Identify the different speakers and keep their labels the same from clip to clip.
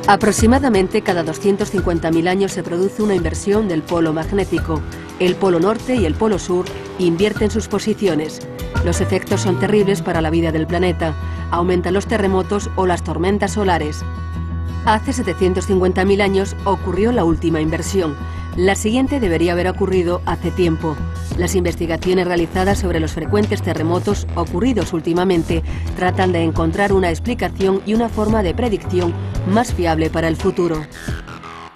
Speaker 1: Aproximadamente cada 250.000 años se produce una inversión del polo magnético. El polo norte y el polo sur invierten sus posiciones. Los efectos son terribles para la vida del planeta. Aumentan los terremotos o las tormentas solares. Hace 750.000 años ocurrió la última inversión. La siguiente debería haber ocurrido hace tiempo. Las investigaciones realizadas sobre los frecuentes terremotos ocurridos últimamente tratan de encontrar una explicación y una forma de predicción más fiable para el futuro.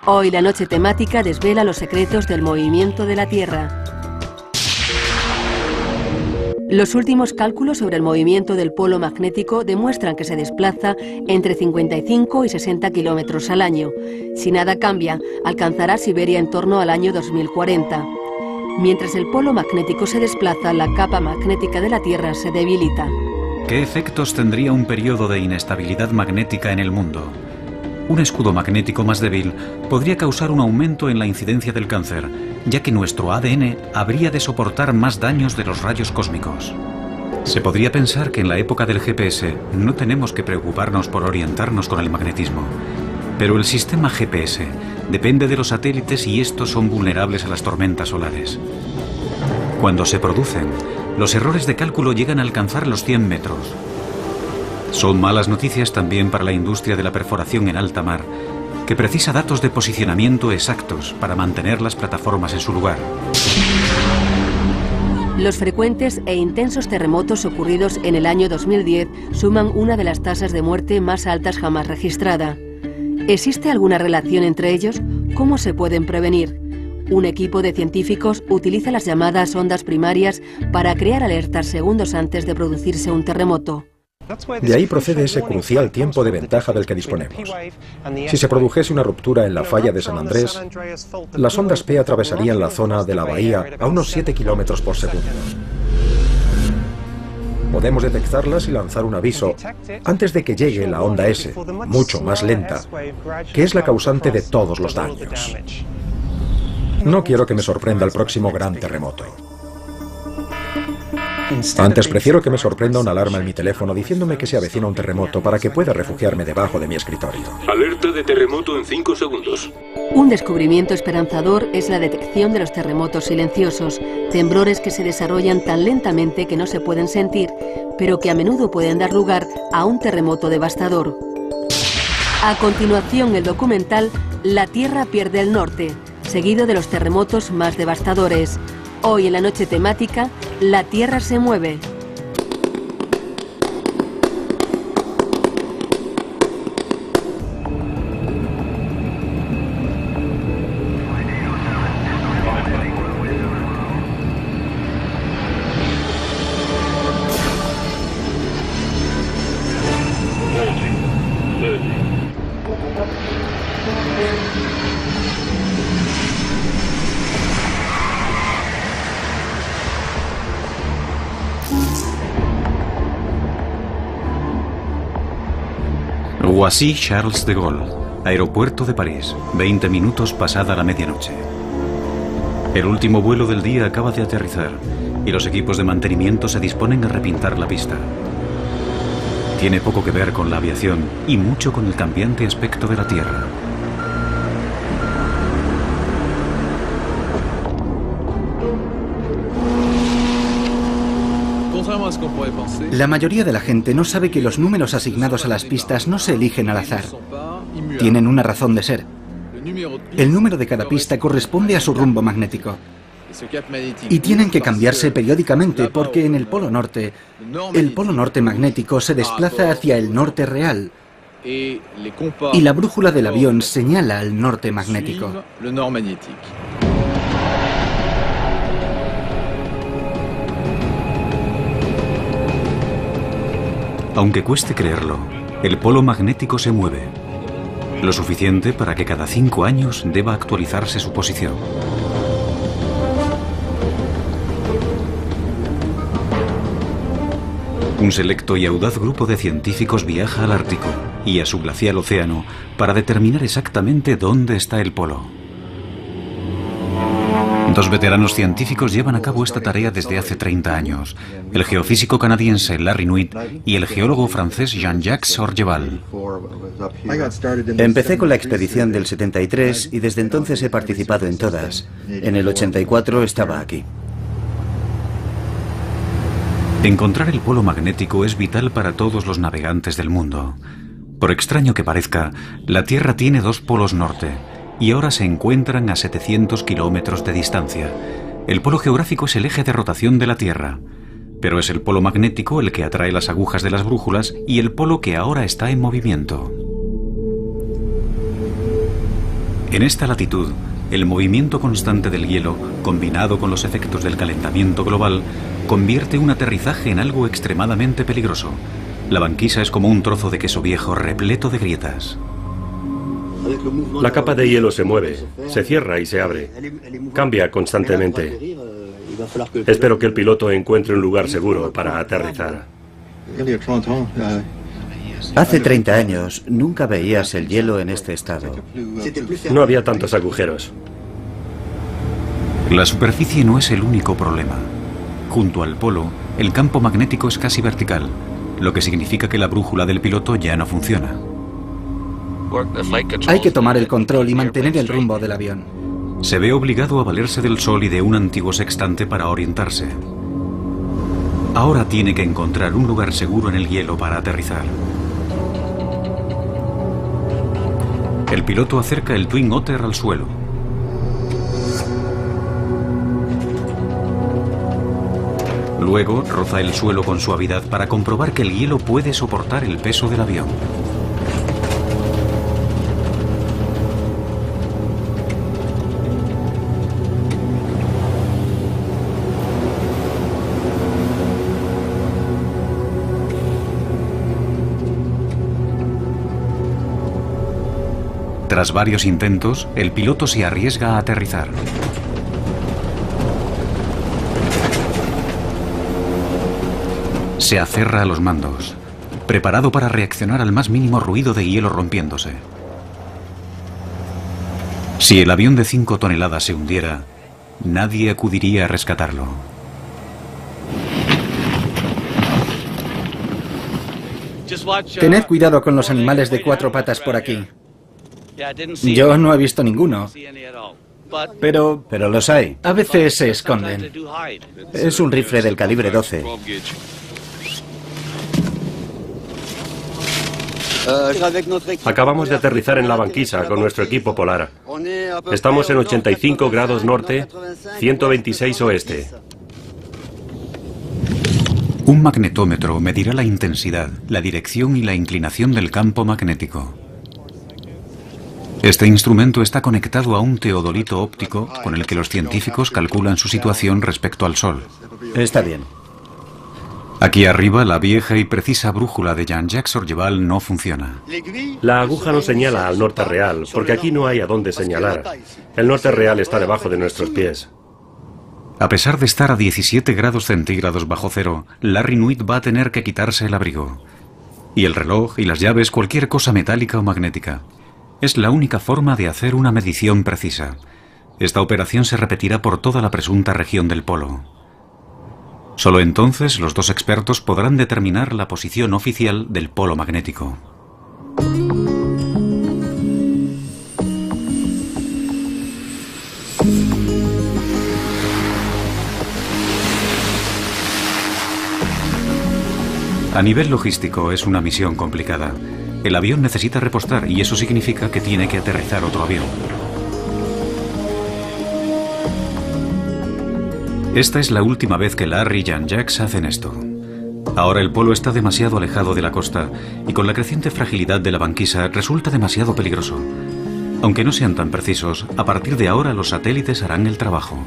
Speaker 1: Hoy la noche temática desvela los secretos del movimiento de la Tierra. Los últimos cálculos sobre el movimiento del polo magnético demuestran que se desplaza entre 55 y 60 kilómetros al año. Si nada cambia, alcanzará Siberia en torno al año 2040. Mientras el polo magnético se desplaza, la capa magnética de la Tierra se debilita.
Speaker 2: ¿Qué efectos tendría un periodo de inestabilidad magnética en el mundo? Un escudo magnético más débil podría causar un aumento en la incidencia del cáncer, ya que nuestro ADN habría de soportar más daños de los rayos cósmicos. Se podría pensar que en la época del GPS no tenemos que preocuparnos por orientarnos con el magnetismo. Pero el sistema GPS depende de los satélites y estos son vulnerables a las tormentas solares. Cuando se producen, los errores de cálculo llegan a alcanzar los 100 metros. Son malas noticias también para la industria de la perforación en alta mar, que precisa datos de posicionamiento exactos para mantener las plataformas en su lugar.
Speaker 1: Los frecuentes e intensos terremotos ocurridos en el año 2010 suman una de las tasas de muerte más altas jamás registrada. ¿Existe alguna relación entre ellos? ¿Cómo se pueden prevenir? Un equipo de científicos utiliza las llamadas ondas primarias para crear alertas segundos antes de producirse un terremoto.
Speaker 3: De ahí procede ese crucial tiempo de ventaja del que disponemos. Si se produjese una ruptura en la falla de San Andrés, las ondas P atravesarían la zona de la bahía a unos 7 kilómetros por segundo. Podemos detectarlas y lanzar un aviso antes de que llegue la onda S, mucho más lenta, que es la causante de todos los daños. No quiero que me sorprenda el próximo gran terremoto. Antes prefiero que me sorprenda una alarma en mi teléfono diciéndome que se avecina un terremoto para que pueda refugiarme debajo de mi escritorio.
Speaker 4: Alerta de terremoto en 5 segundos.
Speaker 1: Un descubrimiento esperanzador es la detección de los terremotos silenciosos, temblores que se desarrollan tan lentamente que no se pueden sentir, pero que a menudo pueden dar lugar a un terremoto devastador. A continuación, el documental La Tierra pierde el norte, seguido de los terremotos más devastadores. Hoy en la noche temática, la Tierra se mueve.
Speaker 2: Roissy-Charles de Gaulle, aeropuerto de París, 20 minutos pasada la medianoche. El último vuelo del día acaba de aterrizar y los equipos de mantenimiento se disponen a repintar la pista. Tiene poco que ver con la aviación y mucho con el cambiante aspecto de la Tierra.
Speaker 5: La mayoría de la gente no sabe que los números asignados a las pistas no se eligen al azar. Tienen una razón de ser. El número de cada pista corresponde a su rumbo magnético. Y tienen que cambiarse periódicamente porque en el polo norte magnético se desplaza hacia el norte real y la brújula del avión señala al norte magnético.
Speaker 2: Aunque cueste creerlo, el polo magnético se mueve. Lo suficiente para que cada 5 años deba actualizarse su posición. Un selecto y audaz grupo de científicos viaja al Ártico y a su glacial océano para determinar exactamente dónde está el polo. Dos veteranos científicos llevan a cabo esta tarea desde hace 30 años, el geofísico canadiense Larry Nuit y el geólogo francés Jean-Jacques Orgeval.
Speaker 6: Empecé con la expedición del 73 y desde entonces he participado en todas. En el 84 estaba aquí.
Speaker 2: Encontrar el polo magnético es vital para todos los navegantes del mundo. Por extraño que parezca, la Tierra tiene dos polos norte y ahora se encuentran a 700 kilómetros de distancia. El polo geográfico es el eje de rotación de la Tierra, pero es el polo magnético el que atrae las agujas de las brújulas y el polo que ahora está en movimiento. En esta latitud, el movimiento constante del hielo, combinado con los efectos del calentamiento global, convierte un aterrizaje en algo extremadamente peligroso. La banquisa es como un trozo de queso viejo repleto de grietas.
Speaker 7: La capa de hielo se mueve, se cierra y se abre. Cambia constantemente. Espero que el piloto encuentre un lugar seguro para aterrizar.
Speaker 6: Hace 30 años nunca veías el hielo en este estado.
Speaker 7: No había tantos agujeros.
Speaker 2: La superficie no es el único problema. Junto al polo, el campo magnético es casi vertical, lo que significa que la brújula del piloto ya no funciona.
Speaker 5: Hay que tomar el control y mantener el rumbo del avión.
Speaker 2: Se ve obligado a valerse del sol y de un antiguo sextante para orientarse. Ahora tiene que encontrar un lugar seguro en el hielo para aterrizar. El piloto acerca el Twin Otter al suelo. Luego roza el suelo con suavidad para comprobar que el hielo puede soportar el peso del avión. Tras varios intentos, el piloto se arriesga a aterrizar. Se aferra a los mandos, preparado para reaccionar al más mínimo ruido de hielo rompiéndose. Si el avión de 5 toneladas se hundiera, nadie acudiría a rescatarlo.
Speaker 5: Tened cuidado con los animales de 4 patas por aquí. Yo no he visto ninguno, pero
Speaker 6: los hay.
Speaker 5: a veces se esconden.
Speaker 6: Es un rifle del calibre 12.
Speaker 7: Acabamos de aterrizar en la banquisa con nuestro equipo polar. Estamos en 85 grados norte, 126 oeste.
Speaker 2: Un magnetómetro medirá la intensidad, la dirección y la inclinación del campo magnético. Este instrumento está conectado a un teodolito óptico con el que los científicos calculan su situación respecto al Sol.
Speaker 6: Está bien.
Speaker 2: Aquí arriba, la vieja y precisa brújula de Jean-Jacques Orgeval no funciona.
Speaker 7: La aguja no señala al norte real, porque aquí no hay a dónde señalar. El norte real está debajo de nuestros pies.
Speaker 2: A pesar de estar a 17 grados centígrados bajo cero, Larry Nuit va a tener que quitarse el abrigo. Y el reloj y las llaves, cualquier cosa metálica o magnética. Es la única forma de hacer una medición precisa. Esta operación se repetirá por toda la presunta región del polo. Solo entonces los dos expertos podrán determinar la posición oficial del polo magnético. A nivel logístico es una misión complicada. El avión necesita repostar y eso significa que tiene que aterrizar otro avión. Esta es la última vez que Larry y Jean-Jacques hacen esto. Ahora el polo está demasiado alejado de la costa y con la creciente fragilidad de la banquisa resulta demasiado peligroso. Aunque no sean tan precisos, a partir de ahora los satélites harán el trabajo.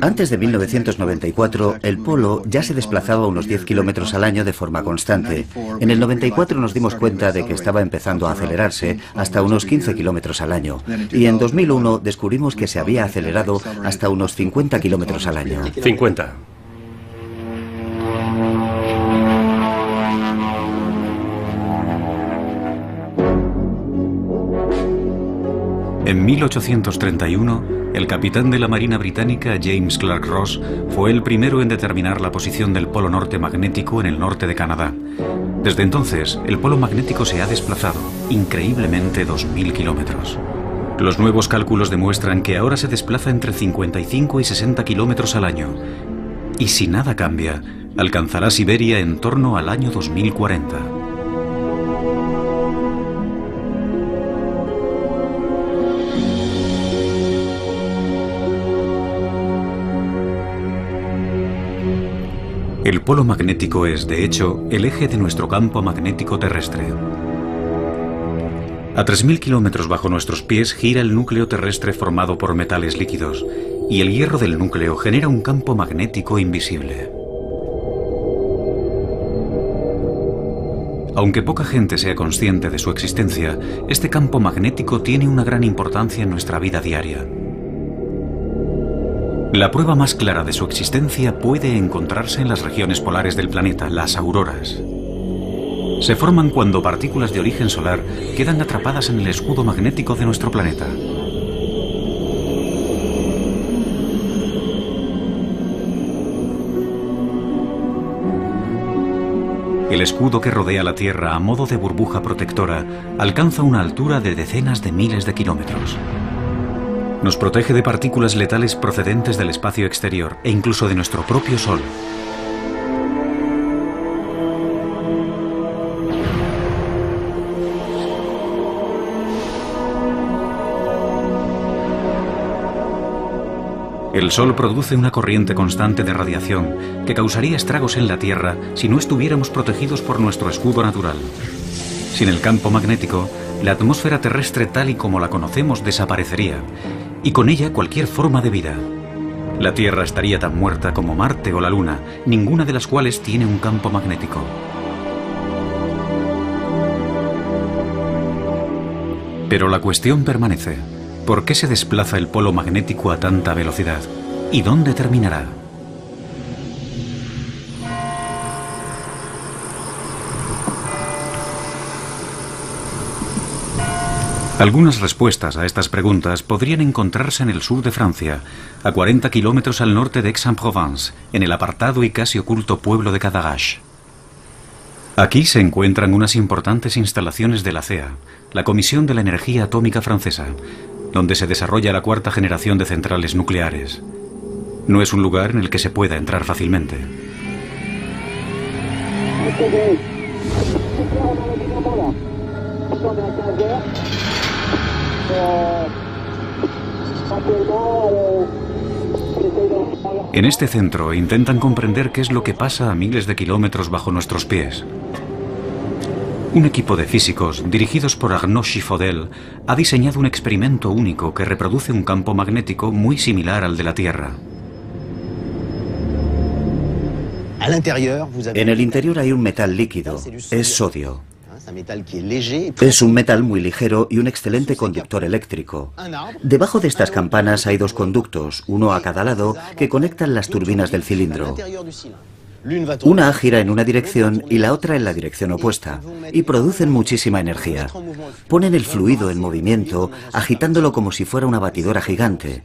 Speaker 6: Antes de 1994, el polo ya se desplazaba unos 10 kilómetros al año de forma constante. En el 94 nos dimos cuenta de que estaba empezando a acelerarse hasta unos 15 kilómetros al año. Y en 2001 descubrimos que se había acelerado hasta unos 50 kilómetros al año.
Speaker 7: 50.
Speaker 2: En 1831, el capitán de la Marina británica James Clark Ross fue el primero en determinar la posición del polo norte magnético en el norte de Canadá. Desde entonces, el polo magnético se ha desplazado, increíblemente 2000 kilómetros. Los nuevos cálculos demuestran que ahora se desplaza entre 55 y 60 kilómetros al año. Y si nada cambia, alcanzará Siberia en torno al año 2040. El polo magnético es, de hecho, el eje de nuestro campo magnético terrestre. A 3000 kilómetros bajo nuestros pies gira el núcleo terrestre formado por metales líquidos, y el hierro del núcleo genera un campo magnético invisible. Aunque poca gente sea consciente de su existencia, este campo magnético tiene una gran importancia en nuestra vida diaria. La prueba más clara de su existencia puede encontrarse en las regiones polares del planeta, las auroras. Se forman cuando partículas de origen solar quedan atrapadas en el escudo magnético de nuestro planeta. El escudo que rodea la Tierra a modo de burbuja protectora alcanza una altura de decenas de miles de kilómetros. Nos protege de partículas letales procedentes del espacio exterior e incluso de nuestro propio Sol. El Sol produce una corriente constante de radiación que causaría estragos en la Tierra si no estuviéramos protegidos por nuestro escudo natural. Sin el campo magnético, la atmósfera terrestre tal y como la conocemos desaparecería, y con ella cualquier forma de vida. La Tierra estaría tan muerta como Marte o la Luna, ninguna de las cuales tiene un campo magnético. Pero la cuestión permanece. ¿Por qué se desplaza el polo magnético a tanta velocidad? ¿Y dónde terminará? Algunas respuestas a estas preguntas podrían encontrarse en el sur de Francia, a 40 kilómetros al norte de Aix-en-Provence, en el apartado y casi oculto pueblo de Cadarache. Aquí se encuentran unas importantes instalaciones de la CEA, la Comisión de la Energía Atómica Francesa, donde se desarrolla la cuarta generación de centrales nucleares. No es un lugar en el que se pueda entrar fácilmente. En este centro intentan comprender qué es lo que pasa a miles de kilómetros bajo nuestros pies. Un equipo de físicos, dirigidos por Arnaud Chiffodel, ha diseñado un experimento único que reproduce un campo magnético muy similar al de la Tierra.
Speaker 6: En el interior hay un metal líquido, es sodio. Es un metal muy ligero y un excelente conductor eléctrico. Debajo de estas campanas hay dos conductos, uno a cada lado, que conectan las turbinas del cilindro. Una gira en una dirección y la otra en la dirección opuesta, y producen muchísima energía. Ponen el fluido en movimiento, agitándolo como si fuera una batidora gigante.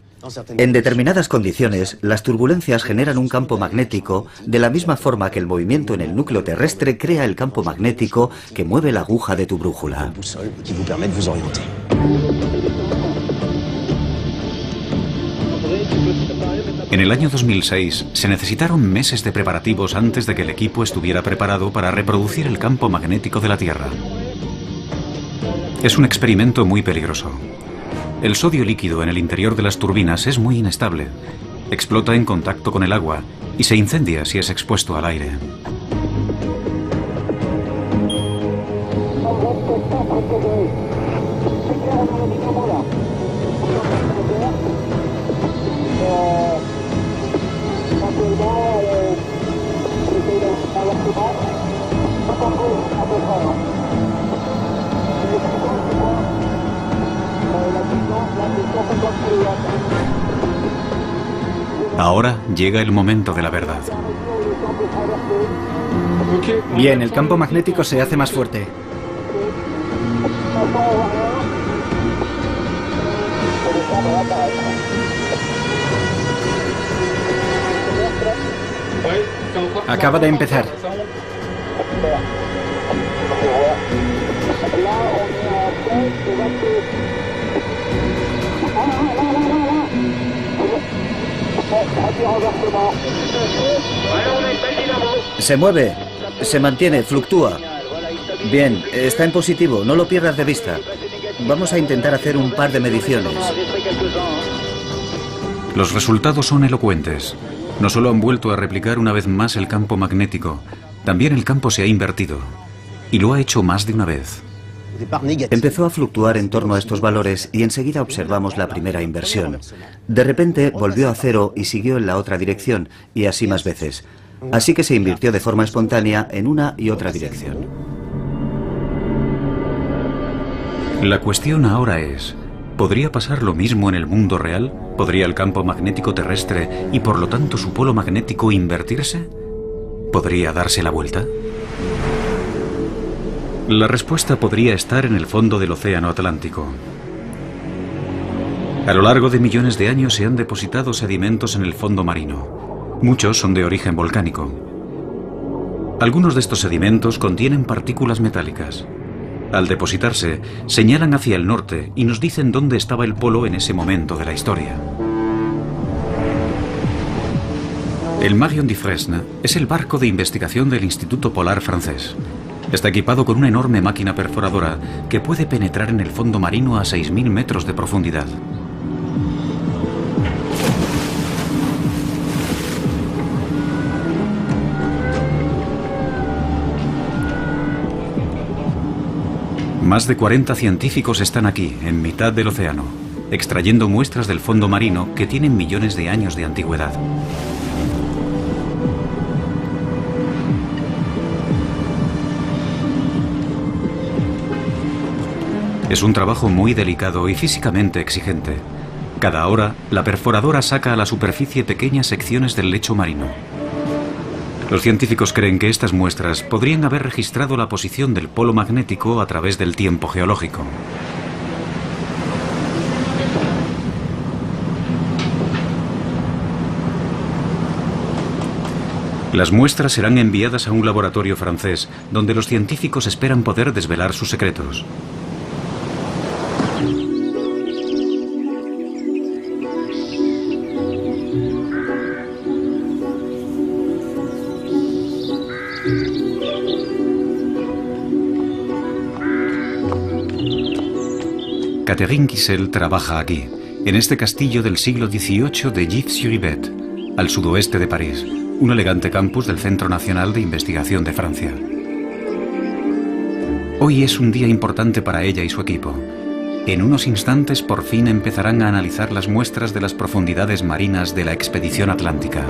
Speaker 6: En determinadas condiciones, las turbulencias generan un campo magnético de la misma forma que el movimiento en el núcleo terrestre crea el campo magnético que mueve la aguja de tu brújula.
Speaker 2: En el año 2006 se necesitaron meses de preparativos antes de que el equipo estuviera preparado para reproducir el campo magnético de la Tierra. Es un experimento muy peligroso. El sodio líquido en el interior de las turbinas es muy inestable. Explota en contacto con el agua y se incendia si es expuesto al aire. Ahora llega el momento de la verdad.
Speaker 5: Bien, el campo magnético se hace más fuerte. Acaba de empezar.
Speaker 6: Se mueve, se mantiene, fluctúa. Bien, está en positivo, no lo pierdas de vista. Vamos a intentar hacer un par de mediciones.
Speaker 2: Los resultados son elocuentes. No solo han vuelto a replicar una vez más el campo magnético, también el campo se ha invertido. Y lo ha hecho más de una vez.
Speaker 6: Empezó a fluctuar en torno a estos valores y enseguida observamos la primera inversión. De repente volvió a cero y siguió en la otra dirección, y así más veces. Así que se invirtió de forma espontánea en una y otra dirección.
Speaker 2: La cuestión ahora es, ¿podría pasar lo mismo en el mundo real? ¿Podría el campo magnético terrestre y por lo tanto su polo magnético invertirse? ¿Podría darse la vuelta? La respuesta podría estar en el fondo del océano Atlántico. A lo largo de millones de años se han depositado sedimentos en el fondo marino. Muchos son de origen volcánico. Algunos de estos sedimentos contienen partículas metálicas. Al depositarse, señalan hacia el norte y nos dicen dónde estaba el polo en ese momento de la historia. El Marion Dufresne es el barco de investigación del Instituto Polar francés. Está equipado con una enorme máquina perforadora que puede penetrar en el fondo marino a 6.000 metros de profundidad. Más de 40 científicos están aquí, en mitad del océano, extrayendo muestras del fondo marino que tienen millones de años de antigüedad. Es un trabajo muy delicado y físicamente exigente. Cada hora, la perforadora saca a la superficie pequeñas secciones del lecho marino. Los científicos creen que estas muestras podrían haber registrado la posición del polo magnético a través del tiempo geológico. Las muestras serán enviadas a un laboratorio francés, donde los científicos esperan poder desvelar sus secretos. Catherine Kissel trabaja aquí, en este castillo del siglo XVIII de Gif-sur-Yvette, al sudoeste de París, un elegante campus del Centro Nacional de Investigación de Francia. Hoy es un día importante para ella y su equipo. En unos instantes por fin empezarán a analizar las muestras de las profundidades marinas de la expedición atlántica.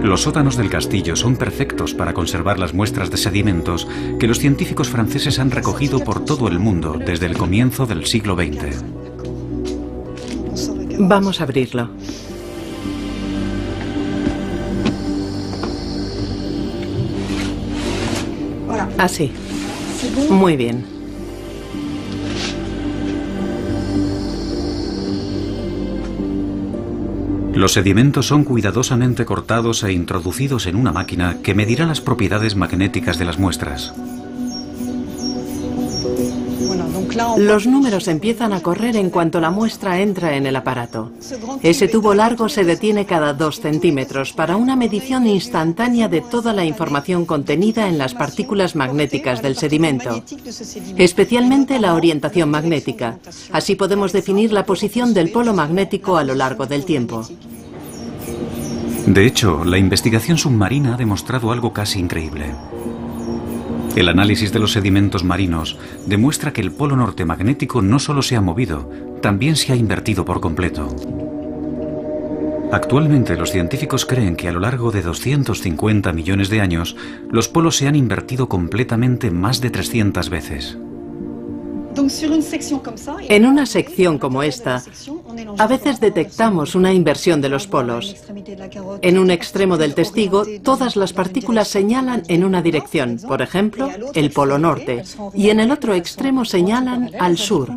Speaker 2: Los sótanos del castillo son perfectos para conservar las muestras de sedimentos que los científicos franceses han recogido por todo el mundo desde el comienzo del siglo XX.
Speaker 8: Vamos a abrirlo. Así. Muy bien.
Speaker 2: Los sedimentos son cuidadosamente cortados e introducidos en una máquina que medirá las propiedades magnéticas de las muestras.
Speaker 8: Los números empiezan a correr en cuanto la muestra entra en el aparato. Ese tubo largo se detiene cada 2 centímetros para una medición instantánea de toda la información contenida en las partículas magnéticas del sedimento, especialmente la orientación magnética. Así podemos definir la posición del polo magnético a lo largo del tiempo.
Speaker 2: De hecho, la investigación submarina ha demostrado algo casi increíble. El análisis de los sedimentos marinos demuestra que el polo norte magnético no solo se ha movido, también se ha invertido por completo. Actualmente los científicos creen que a lo largo de 250 millones de años, los polos se han invertido completamente más de 300 veces.
Speaker 8: En una sección como esta, A veces detectamos una inversión de los polos. En un extremo del testigo, todas las partículas señalan en una dirección, por ejemplo, el polo norte, y en el otro extremo señalan al sur.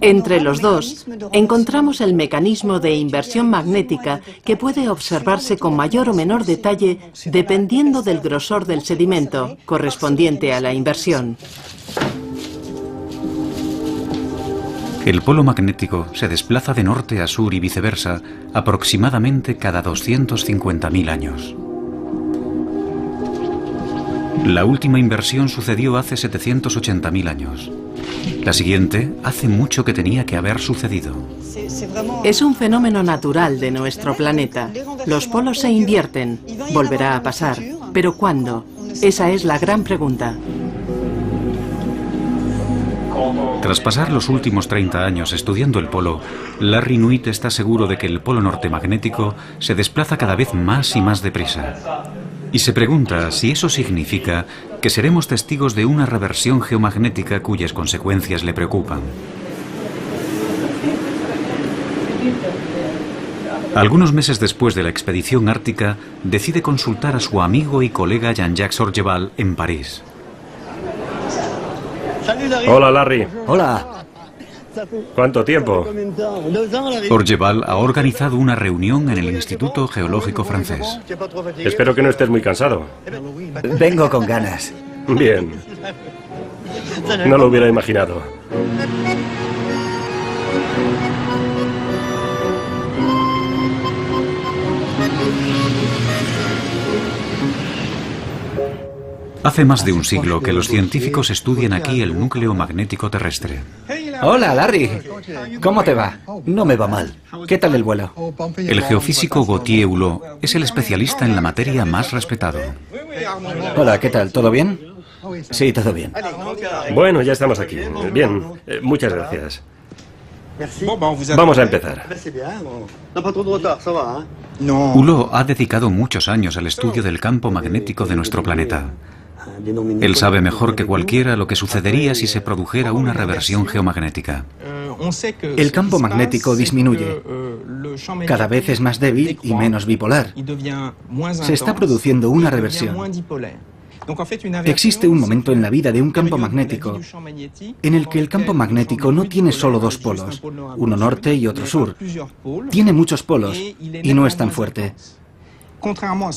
Speaker 8: Entre los dos, encontramos el mecanismo de inversión magnética que puede observarse con mayor o menor detalle dependiendo del grosor del sedimento correspondiente a la inversión.
Speaker 2: El polo magnético se desplaza de norte a sur y viceversa aproximadamente cada 250.000 años. La última inversión sucedió hace 780.000 años. La siguiente hace mucho que tenía que haber sucedido.
Speaker 8: Es un fenómeno natural de nuestro planeta. Los polos se invierten. Volverá a pasar. ¿Pero cuándo? Esa es la gran pregunta.
Speaker 2: Tras pasar los últimos 30 años estudiando el polo, Larry Nuit está seguro de que el polo norte magnético se desplaza cada vez más y más deprisa. Y se pregunta si eso significa que seremos testigos de una reversión geomagnética cuyas consecuencias le preocupan. Algunos meses después de la expedición ártica, decide consultar a su amigo y colega Jean-Jacques Orgeval en París.
Speaker 7: Hola, Larry.
Speaker 5: Hola.
Speaker 7: ¿Cuánto tiempo?
Speaker 2: Orgeval ha organizado una reunión en el Instituto Geológico francés.
Speaker 7: Espero que no estés muy cansado.
Speaker 6: Vengo con ganas.
Speaker 7: Bien. No lo hubiera imaginado.
Speaker 2: Hace más de un siglo que los científicos estudian aquí el núcleo magnético terrestre.
Speaker 5: Hola, Larry. ¿Cómo te va?
Speaker 6: No me va mal.
Speaker 5: ¿Qué tal el vuelo?
Speaker 2: El geofísico Gauthier Hulot es el especialista en la materia más respetado.
Speaker 5: Hola, ¿qué tal? ¿Todo bien?
Speaker 6: Sí, todo bien.
Speaker 7: Bueno, ya estamos aquí. Bien, muchas gracias. Vamos a empezar.
Speaker 2: Hulot ha dedicado muchos años al estudio del campo magnético de nuestro planeta. Él sabe mejor que cualquiera lo que sucedería si se produjera una reversión geomagnética.
Speaker 5: El campo magnético disminuye. Cada vez es más débil y menos bipolar. Se está produciendo una reversión. Existe un momento en la vida de un campo magnético en el que el campo magnético no tiene solo dos polos, uno norte y otro sur. Tiene muchos polos y no es tan fuerte.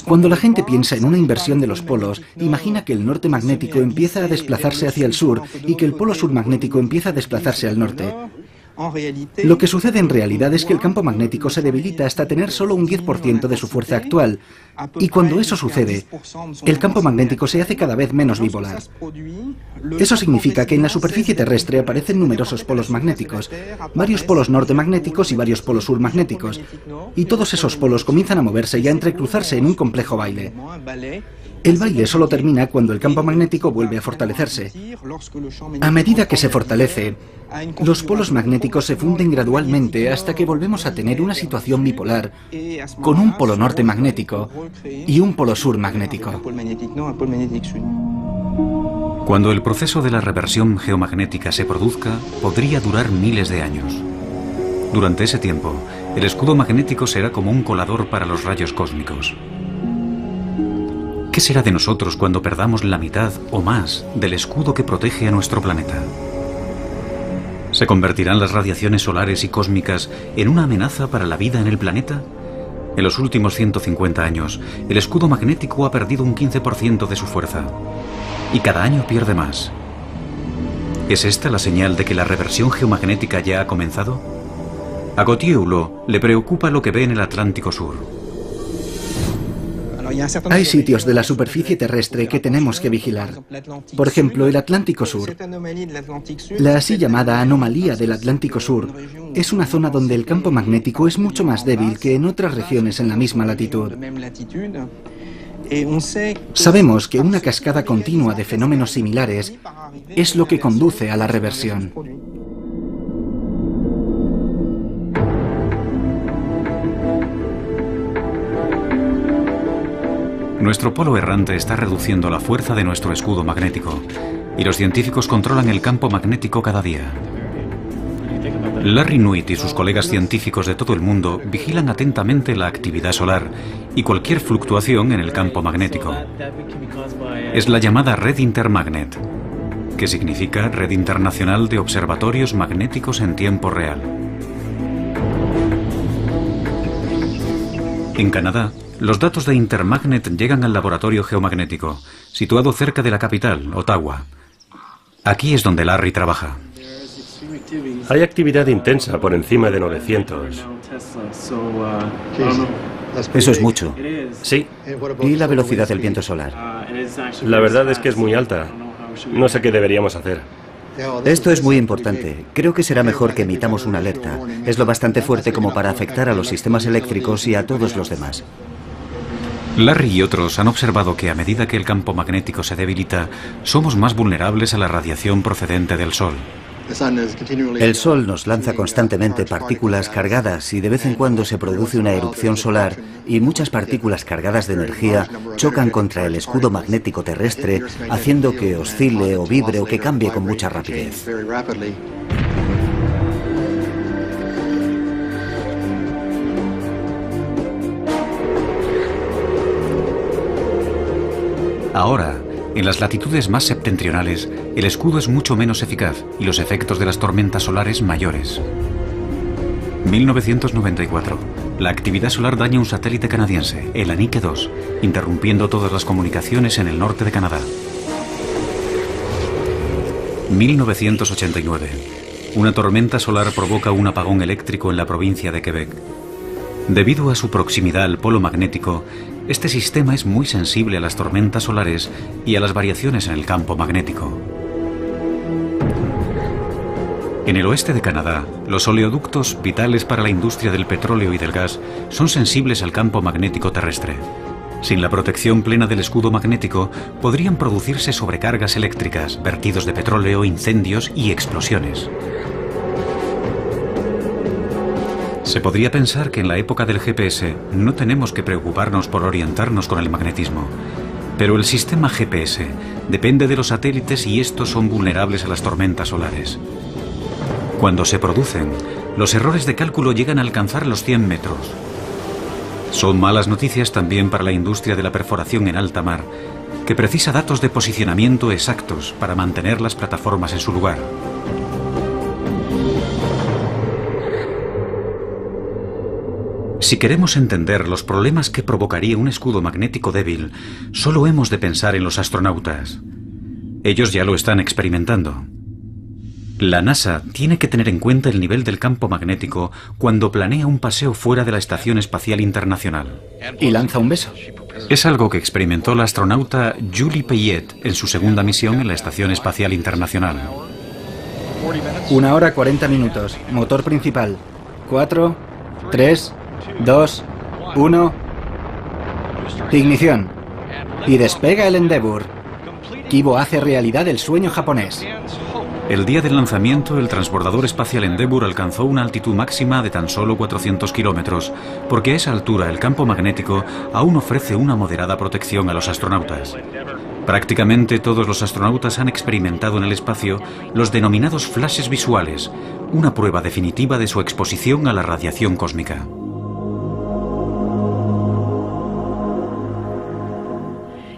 Speaker 5: Cuando la gente piensa en una inversión de los polos, imagina que el norte magnético empieza a desplazarse hacia el sur y que el polo sur magnético empieza a desplazarse al norte. Lo que sucede en realidad es que el campo magnético se debilita hasta tener solo un 10% de su fuerza actual. Y cuando eso sucede, el campo magnético se hace cada vez menos bipolar. Eso significa que en la superficie terrestre aparecen numerosos polos magnéticos, varios polos norte magnéticos y varios polos sur magnéticos. Y todos esos polos comienzan a moverse y a entrecruzarse en un complejo baile. El baile solo termina cuando el campo magnético vuelve a fortalecerse. A medida que se fortalece, los polos magnéticos se funden gradualmente hasta que volvemos a tener una situación bipolar, con un polo norte magnético y un polo sur magnético.
Speaker 2: Cuando el proceso de la reversión geomagnética se produzca, podría durar miles de años. Durante ese tiempo, el escudo magnético será como un colador para los rayos cósmicos. ¿Qué será de nosotros cuando perdamos la mitad o más del escudo que protege a nuestro planeta? ¿Se convertirán las radiaciones solares y cósmicas en una amenaza para la vida en el planeta? En los últimos 150 años, el escudo magnético ha perdido un 15% de su fuerza. Y cada año pierde más. ¿Es esta la señal de que la reversión geomagnética ya ha comenzado? A Gauthier Hulot le preocupa lo que ve en el Atlántico Sur.
Speaker 5: Hay sitios de la superficie terrestre que tenemos que vigilar. Por ejemplo, el Atlántico Sur. La así llamada anomalía del Atlántico Sur es una zona donde el campo magnético es mucho más débil que en otras regiones en la misma latitud. Sabemos que una cascada continua de fenómenos similares es lo que conduce a la reversión.
Speaker 2: Nuestro polo errante está reduciendo la fuerza de nuestro escudo magnético y los científicos controlan el campo magnético cada día. Larry Nuit y sus colegas científicos de todo el mundo vigilan atentamente la actividad solar y cualquier fluctuación en el campo magnético. Es la llamada Red Intermagnet, que significa Red Internacional de Observatorios Magnéticos en Tiempo Real. En Canadá, los datos de Intermagnet llegan al laboratorio geomagnético, situado cerca de la capital, Ottawa. Aquí es donde Larry trabaja.
Speaker 7: Hay actividad intensa por encima de 900.
Speaker 6: Eso es mucho.
Speaker 7: Sí.
Speaker 6: ¿Y la velocidad del viento solar?
Speaker 7: La verdad es que es muy alta. No sé qué deberíamos hacer.
Speaker 6: Esto es muy importante. Creo que será mejor que emitamos una alerta. Es lo bastante fuerte como para afectar a los sistemas eléctricos y a todos los demás.
Speaker 2: Larry y otros han observado que a medida que el campo magnético se debilita, somos más vulnerables a la radiación procedente del Sol.
Speaker 6: El Sol nos lanza constantemente partículas cargadas y de vez en cuando se produce una erupción solar y muchas partículas cargadas de energía chocan contra el escudo magnético terrestre, haciendo que oscile o vibre o que cambie con mucha rapidez.
Speaker 2: Ahora, en las latitudes más septentrionales, el escudo es mucho menos eficaz y los efectos de las tormentas solares mayores. 1994. La actividad solar daña un satélite canadiense, el Anique 2, interrumpiendo todas las comunicaciones en el norte de Canadá. 1989. Una tormenta solar provoca un apagón eléctrico en la provincia de Quebec. Debido a su proximidad al polo magnético, este sistema es muy sensible a las tormentas solares y a las variaciones en el campo magnético. En el oeste de Canadá, los oleoductos, vitales para la industria del petróleo y del gas, son sensibles al campo magnético terrestre. Sin la protección plena del escudo magnético, podrían producirse sobrecargas eléctricas, vertidos de petróleo, incendios y explosiones. Se podría pensar que en la época del GPS no tenemos que preocuparnos por orientarnos con el magnetismo. Pero el sistema GPS depende de los satélites y estos son vulnerables a las tormentas solares. Cuando se producen, los errores de cálculo llegan a alcanzar los 100 metros. Son malas noticias también para la industria de la perforación en alta mar, que precisa datos de posicionamiento exactos para mantener las plataformas en su lugar. Si queremos entender los problemas que provocaría un escudo magnético débil, solo hemos de pensar en los astronautas. Ellos ya lo están experimentando. La NASA tiene que tener en cuenta el nivel del campo magnético cuando planea un paseo fuera de la Estación Espacial Internacional.
Speaker 5: Y lanza un beso.
Speaker 2: Es algo que experimentó la astronauta Julie Payet en su segunda misión en la Estación Espacial Internacional.
Speaker 5: 1 hora 40 minutos. Motor principal. 4, 3, 2, 1. Ignición. Y despega el Endeavour. Kibo hace realidad el sueño japonés.
Speaker 2: El día del lanzamiento, el transbordador espacial Endeavour alcanzó una altitud máxima de tan solo 400 kilómetros, porque a esa altura el campo magnético aún ofrece una moderada protección a los astronautas. Prácticamente todos los astronautas han experimentado en el espacio los denominados flashes visuales, una prueba definitiva de su exposición a la radiación cósmica.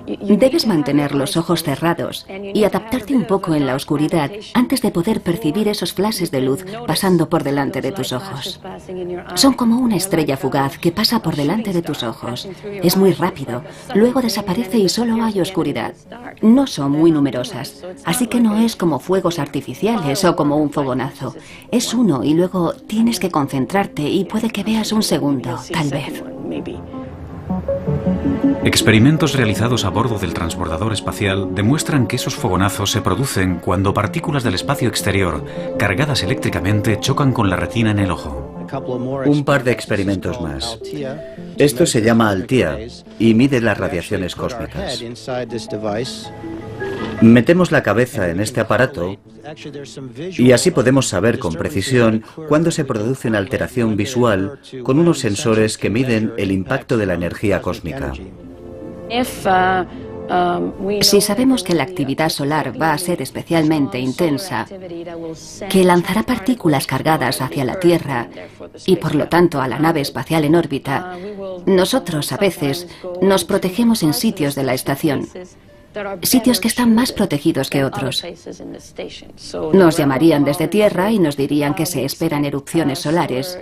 Speaker 9: Debes mantener los ojos cerrados y adaptarte un poco en la oscuridad antes de poder percibir esos flashes de luz pasando por delante de tus ojos. Son como una estrella fugaz que pasa por delante de tus ojos. Es muy rápido, luego desaparece y solo hay oscuridad. No son muy numerosas, así que no es como fuegos artificiales o como un fogonazo. Es uno y luego tienes que concentrarte y puede que veas un segundo, tal vez.
Speaker 2: Experimentos realizados a bordo del transbordador espacial demuestran que esos fogonazos se producen cuando partículas del espacio exterior, cargadas eléctricamente, chocan con la retina en el ojo.
Speaker 6: Un par de experimentos más. Esto se llama Althea y mide las radiaciones cósmicas. Metemos la cabeza en este aparato y así podemos saber con precisión cuándo se produce una alteración visual con unos sensores que miden el impacto de la energía cósmica.
Speaker 9: Si sabemos que la actividad solar va a ser especialmente intensa, que lanzará partículas cargadas hacia la Tierra y por lo tanto a la nave espacial en órbita, nosotros a veces nos protegemos en sitios de la estación, sitios que están más protegidos que otros. Nos llamarían desde Tierra y nos dirían que se esperan erupciones solares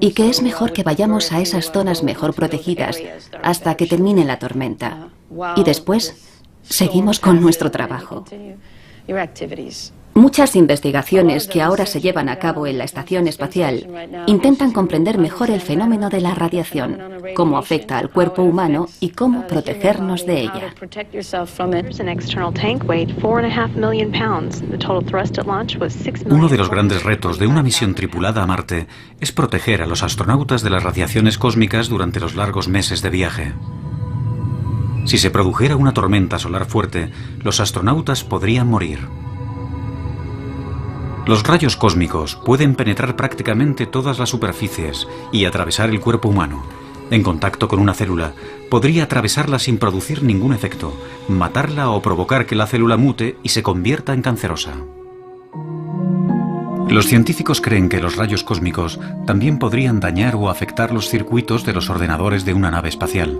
Speaker 9: y que es mejor que vayamos a esas zonas mejor protegidas hasta que termine la tormenta. Y después seguimos con nuestro trabajo. Muchas investigaciones que ahora se llevan a cabo en la estación espacial intentan comprender mejor el fenómeno de la radiación, cómo afecta al cuerpo humano y cómo protegernos de ella.
Speaker 2: Uno de los grandes retos de una misión tripulada a Marte es proteger a los astronautas de las radiaciones cósmicas durante los largos meses de viaje. Si se produjera una tormenta solar fuerte, los astronautas podrían morir. Los rayos cósmicos pueden penetrar prácticamente todas las superficies y atravesar el cuerpo humano. En contacto con una célula, podría atravesarla sin producir ningún efecto, matarla o provocar que la célula mute y se convierta en cancerosa. Los científicos creen que los rayos cósmicos también podrían dañar o afectar los circuitos de los ordenadores de una nave espacial.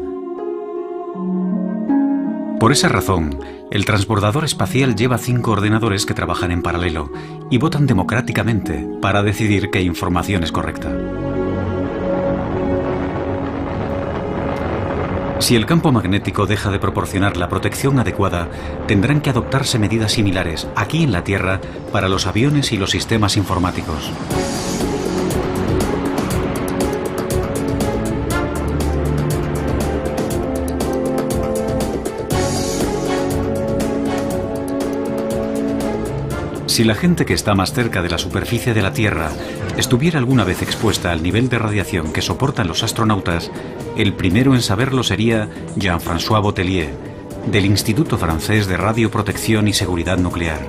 Speaker 2: Por esa razón, el transbordador espacial lleva 5 ordenadores que trabajan en paralelo y votan democráticamente para decidir qué información es correcta. Si el campo magnético deja de proporcionar la protección adecuada, tendrán que adoptarse medidas similares aquí en la Tierra para los aviones y los sistemas informáticos. Si la gente que está más cerca de la superficie de la Tierra estuviera alguna vez expuesta al nivel de radiación que soportan los astronautas, el primero en saberlo sería Jean-François Botellier, del Instituto Francés de Radioprotección y Seguridad Nuclear.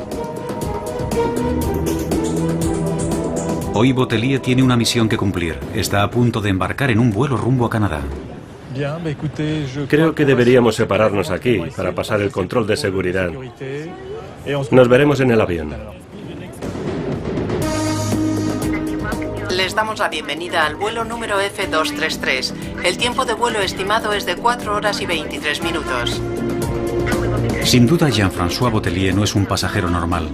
Speaker 2: Hoy Botellier tiene una misión que cumplir. Está a punto de embarcar en un vuelo rumbo a Canadá.
Speaker 7: Creo que deberíamos separarnos aquí para pasar el control de seguridad. Nos veremos en el avión.
Speaker 8: Les damos la bienvenida al vuelo número F233. El tiempo de vuelo estimado es de 4 horas y 23 minutos.
Speaker 2: Sin duda, Jean-François Botellier no es un pasajero normal.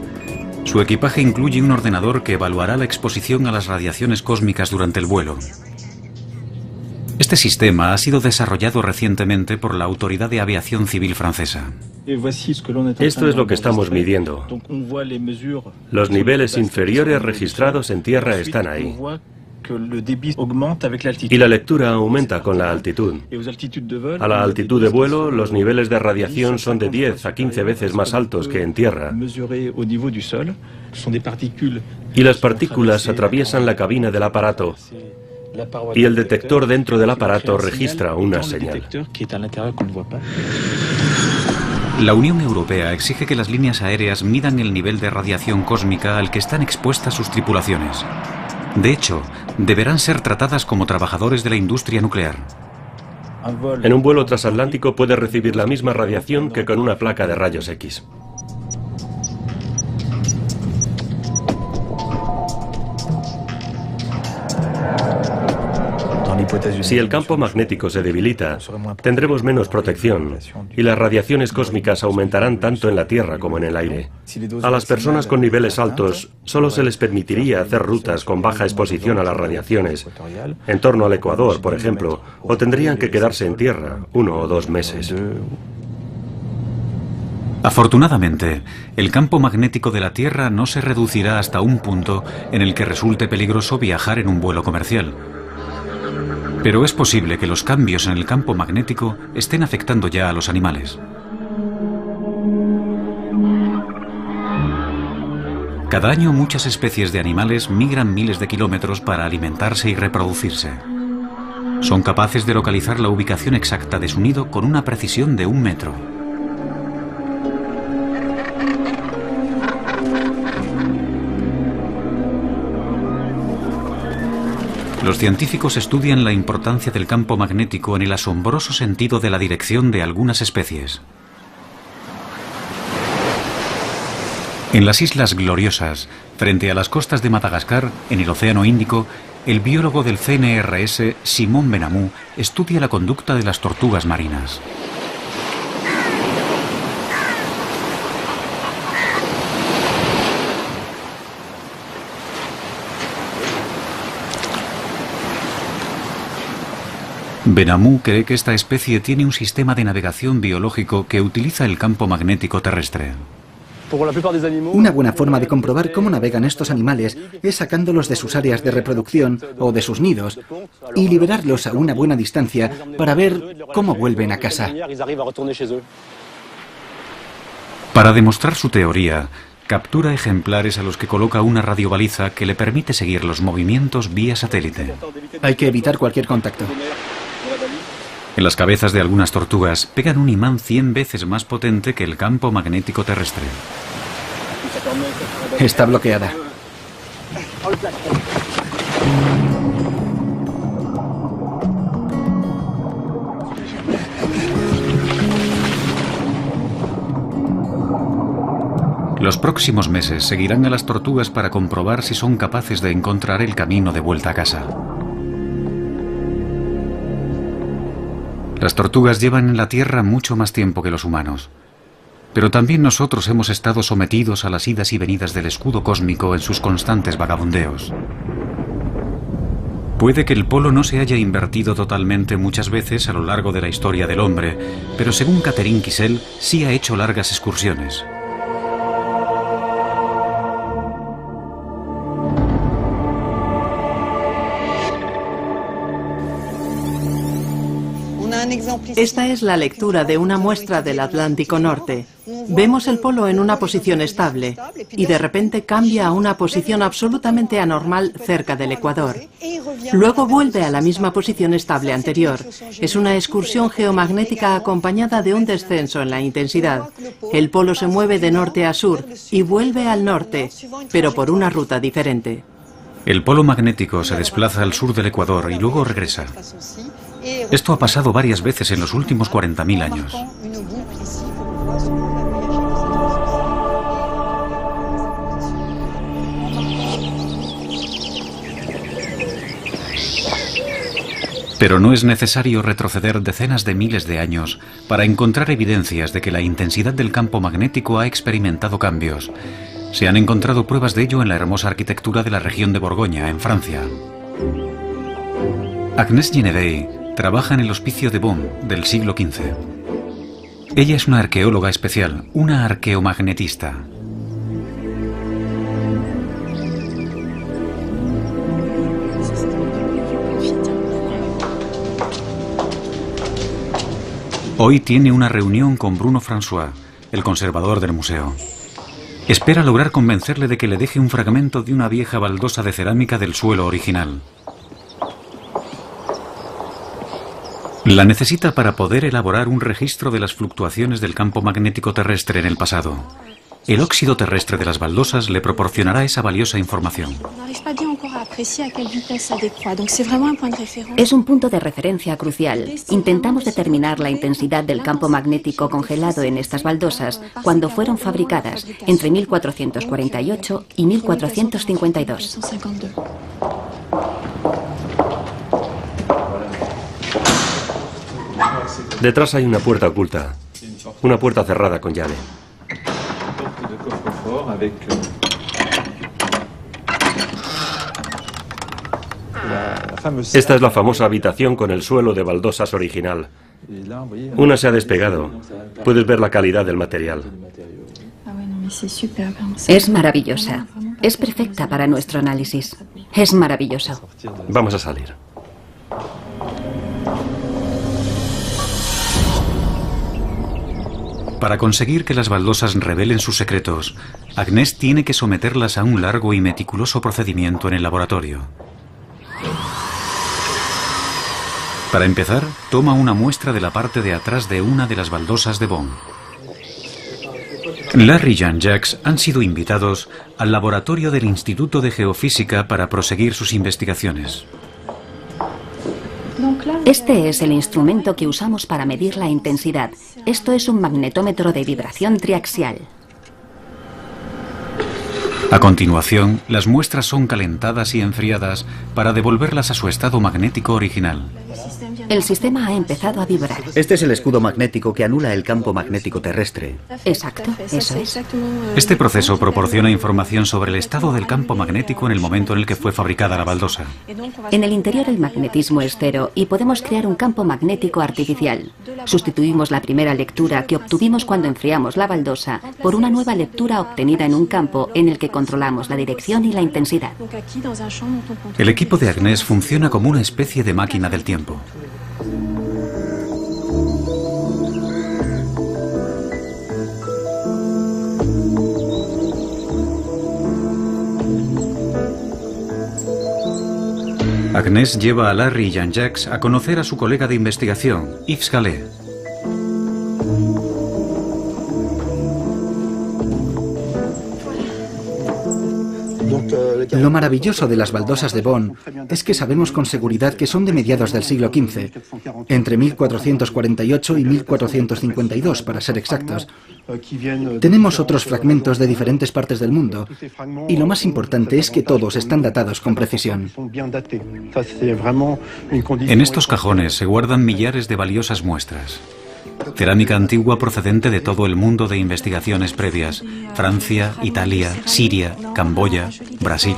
Speaker 2: Su equipaje incluye un ordenador que evaluará la exposición a las radiaciones cósmicas durante el vuelo. Este sistema ha sido desarrollado recientemente por la Autoridad de Aviación Civil francesa.
Speaker 7: Esto es lo que estamos midiendo. Los niveles inferiores registrados en tierra están ahí. Y la lectura aumenta con la altitud. A la altitud de vuelo, los niveles de radiación son de 10 a 15 veces más altos que en tierra. Y las partículas atraviesan la cabina del aparato. Y el detector dentro del aparato registra una señal.
Speaker 2: La Unión Europea exige que las líneas aéreas midan el nivel de radiación cósmica al que están expuestas sus tripulaciones. De hecho, deberán ser tratadas como trabajadores de la industria nuclear.
Speaker 7: En un vuelo transatlántico puede recibir la misma radiación que con una placa de rayos X. Si el campo magnético se debilita, tendremos menos protección y las radiaciones cósmicas aumentarán tanto en la Tierra como en el aire. A las personas con niveles altos solo se les permitiría hacer rutas con baja exposición a las radiaciones, en torno al Ecuador, por ejemplo, o tendrían que quedarse en tierra 1 o 2 meses.
Speaker 2: Afortunadamente, el campo magnético de la Tierra no se reducirá hasta un punto en el que resulte peligroso viajar en un vuelo comercial. Pero es posible que los cambios en el campo magnético estén afectando ya a los animales. Cada año muchas especies de animales migran miles de kilómetros para alimentarse y reproducirse. Son capaces de localizar la ubicación exacta de su nido con una precisión de 1 metro. Los científicos estudian la importancia del campo magnético en el asombroso sentido de la dirección de algunas especies. En las Islas Gloriosas, frente a las costas de Madagascar, en el Océano Índico, el biólogo del CNRS, Simon Benamou, estudia la conducta de las tortugas marinas. Benamou cree que esta especie tiene un sistema de navegación biológico que utiliza el campo magnético terrestre.
Speaker 5: Una buena forma de comprobar cómo navegan estos animales es sacándolos de sus áreas de reproducción o de sus nidos y liberarlos a una buena distancia para ver cómo vuelven a casa.
Speaker 2: Para demostrar su teoría, captura ejemplares a los que coloca una radiobaliza que le permite seguir los movimientos vía satélite.
Speaker 5: Hay que evitar cualquier contacto.
Speaker 2: En las cabezas de algunas tortugas pegan un imán 100 veces más potente que el campo magnético terrestre.
Speaker 5: Está bloqueada.
Speaker 2: Los próximos meses seguirán a las tortugas para comprobar si son capaces de encontrar el camino de vuelta a casa. Las tortugas llevan en la Tierra mucho más tiempo que los humanos, pero también nosotros hemos estado sometidos a las idas y venidas del escudo cósmico en sus constantes vagabundeos. Puede que el polo no se haya invertido totalmente muchas veces a lo largo de la historia del hombre, pero según Catherine Kissel, sí ha hecho largas excursiones.
Speaker 8: Esta es la lectura de una muestra del Atlántico Norte. Vemos el polo en una posición estable y de repente cambia a una posición absolutamente anormal cerca del Ecuador. Luego vuelve a la misma posición estable anterior. Es una excursión geomagnética acompañada de un descenso en la intensidad. El polo se mueve de norte a sur y vuelve al norte, pero por una ruta diferente.
Speaker 2: El polo magnético se desplaza al sur del Ecuador y luego regresa. Esto ha pasado varias veces en los últimos 40.000 años. Pero no es necesario retroceder decenas de miles de años para encontrar evidencias de que la intensidad del campo magnético ha experimentado cambios. Se han encontrado pruebas de ello en la hermosa arquitectura de la región de Borgoña, en Francia. Agnès Genevey trabaja en el Hospicio de Beaune del siglo XV. Ella es una arqueóloga especial, una arqueomagnetista. Hoy tiene una reunión con Bruno François, el conservador del museo. Espera lograr convencerle de que le deje un fragmento de una vieja baldosa de cerámica del suelo original. La necesita para poder elaborar un registro de las fluctuaciones del campo magnético terrestre en el pasado. El óxido terrestre de las baldosas le proporcionará esa valiosa información.
Speaker 9: Es un punto de referencia crucial. Intentamos determinar la intensidad del campo magnético congelado en estas baldosas cuando fueron fabricadas, entre 1448 y 1452.
Speaker 7: Detrás hay una puerta oculta, una puerta cerrada con llave. Esta es la famosa habitación con el suelo de baldosas original. Una se ha despegado. Puedes ver la calidad del material.
Speaker 9: Es maravillosa. Es perfecta para nuestro análisis. Es maravilloso.
Speaker 7: Vamos a salir.
Speaker 2: Para conseguir que las baldosas revelen sus secretos, Agnès tiene que someterlas a un largo y meticuloso procedimiento en el laboratorio. Para empezar, toma una muestra de la parte de atrás de una de las baldosas de Beaune. Larry y Jean-Jacques han sido invitados al laboratorio del Instituto de Geofísica para proseguir sus investigaciones.
Speaker 9: Este es el instrumento que usamos para medir la intensidad. Esto es un magnetómetro de vibración triaxial.
Speaker 2: A continuación, las muestras son calentadas y enfriadas para devolverlas a su estado magnético original.
Speaker 9: El sistema ha empezado a vibrar.
Speaker 6: Este es el escudo magnético que anula el campo magnético terrestre.
Speaker 9: Exacto, eso es.
Speaker 2: Este proceso proporciona información sobre el estado del campo magnético en el momento en el que fue fabricada la baldosa.
Speaker 9: En el interior el magnetismo es cero y podemos crear un campo magnético artificial. Sustituimos la primera lectura que obtuvimos cuando enfriamos la baldosa por una nueva lectura obtenida en un campo en el que controlamos la dirección y la intensidad.
Speaker 2: El equipo de Agnès funciona como una especie de máquina del tiempo. Agnès lleva a Larry y Jean-Jacques a conocer a su colega de investigación, Yves Gallet.
Speaker 5: Lo maravilloso de las baldosas de Bonn es que sabemos con seguridad que son de mediados del siglo XV, entre 1448 y 1452, para ser exactos. Tenemos otros fragmentos de diferentes partes del mundo, y lo más importante es que todos están datados con precisión.
Speaker 2: En estos cajones se guardan millares de valiosas muestras. Cerámica antigua procedente de todo el mundo de investigaciones previas: Francia, Italia, Siria, Camboya, Brasil.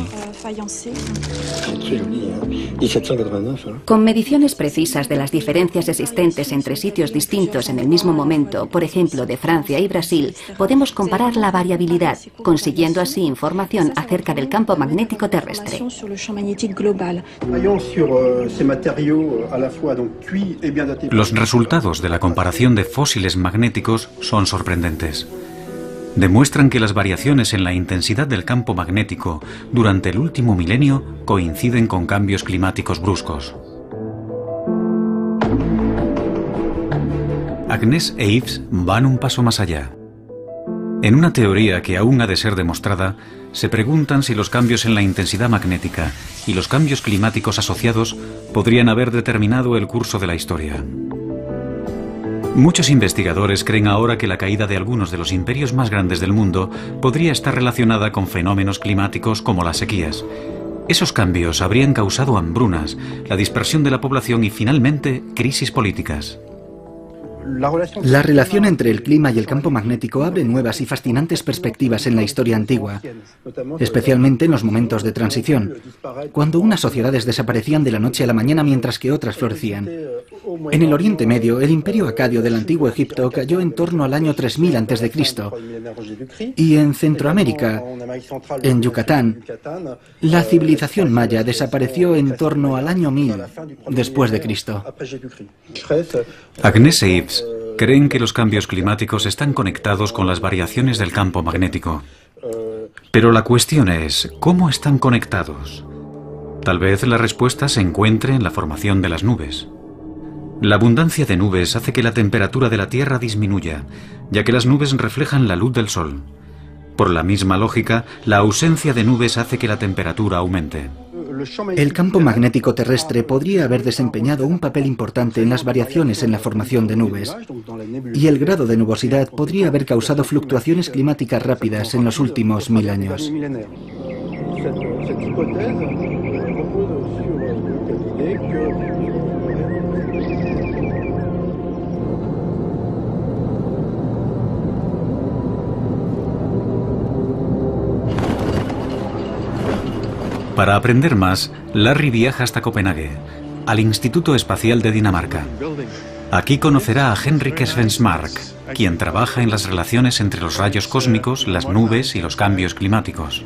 Speaker 9: Con mediciones precisas de las diferencias existentes entre sitios distintos en el mismo momento, por ejemplo de Francia y Brasil, podemos comparar la variabilidad, consiguiendo así información acerca del campo magnético terrestre.
Speaker 2: Los resultados de la comparación de fósiles magnéticos son sorprendentes. Demuestran que las variaciones en la intensidad del campo magnético durante el último milenio coinciden con cambios climáticos bruscos. Agnès e Yves van un paso más allá. En una teoría que aún ha de ser demostrada, se preguntan si los cambios en la intensidad magnética y los cambios climáticos asociados podrían haber determinado el curso de la historia. Muchos investigadores creen ahora que la caída de algunos de los imperios más grandes del mundo podría estar relacionada con fenómenos climáticos como las sequías. Esos cambios habrían causado hambrunas, la dispersión de la población y finalmente crisis políticas.
Speaker 5: La relación entre el clima y el campo magnético abre nuevas y fascinantes perspectivas en la historia antigua, especialmente en los momentos de transición, cuando unas sociedades desaparecían de la noche a la mañana mientras que otras florecían. En el Oriente Medio, el imperio acadio del antiguo Egipto cayó en torno al año 3000 a.C. y en Centroamérica, en Yucatán, la civilización maya desapareció en torno al año 1000 después de Cristo.
Speaker 2: Agnès e Yves creen que los cambios climáticos están conectados con las variaciones del campo magnético. Pero la cuestión es, ¿cómo están conectados? Tal vez la respuesta se encuentre en la formación de las nubes. La abundancia de nubes hace que la temperatura de la Tierra disminuya, ya que las nubes reflejan la luz del Sol. Por la misma lógica, la ausencia de nubes hace que la temperatura aumente.
Speaker 5: El campo magnético terrestre podría haber desempeñado un papel importante en las variaciones en la formación de nubes, y el grado de nubosidad podría haber causado fluctuaciones climáticas rápidas en los últimos 1000 años.
Speaker 2: Para aprender más, Larry viaja hasta Copenhague, al Instituto Espacial de Dinamarca. Aquí conocerá a Henrik Svensmark, quien trabaja en las relaciones entre los rayos cósmicos, las nubes y los cambios climáticos.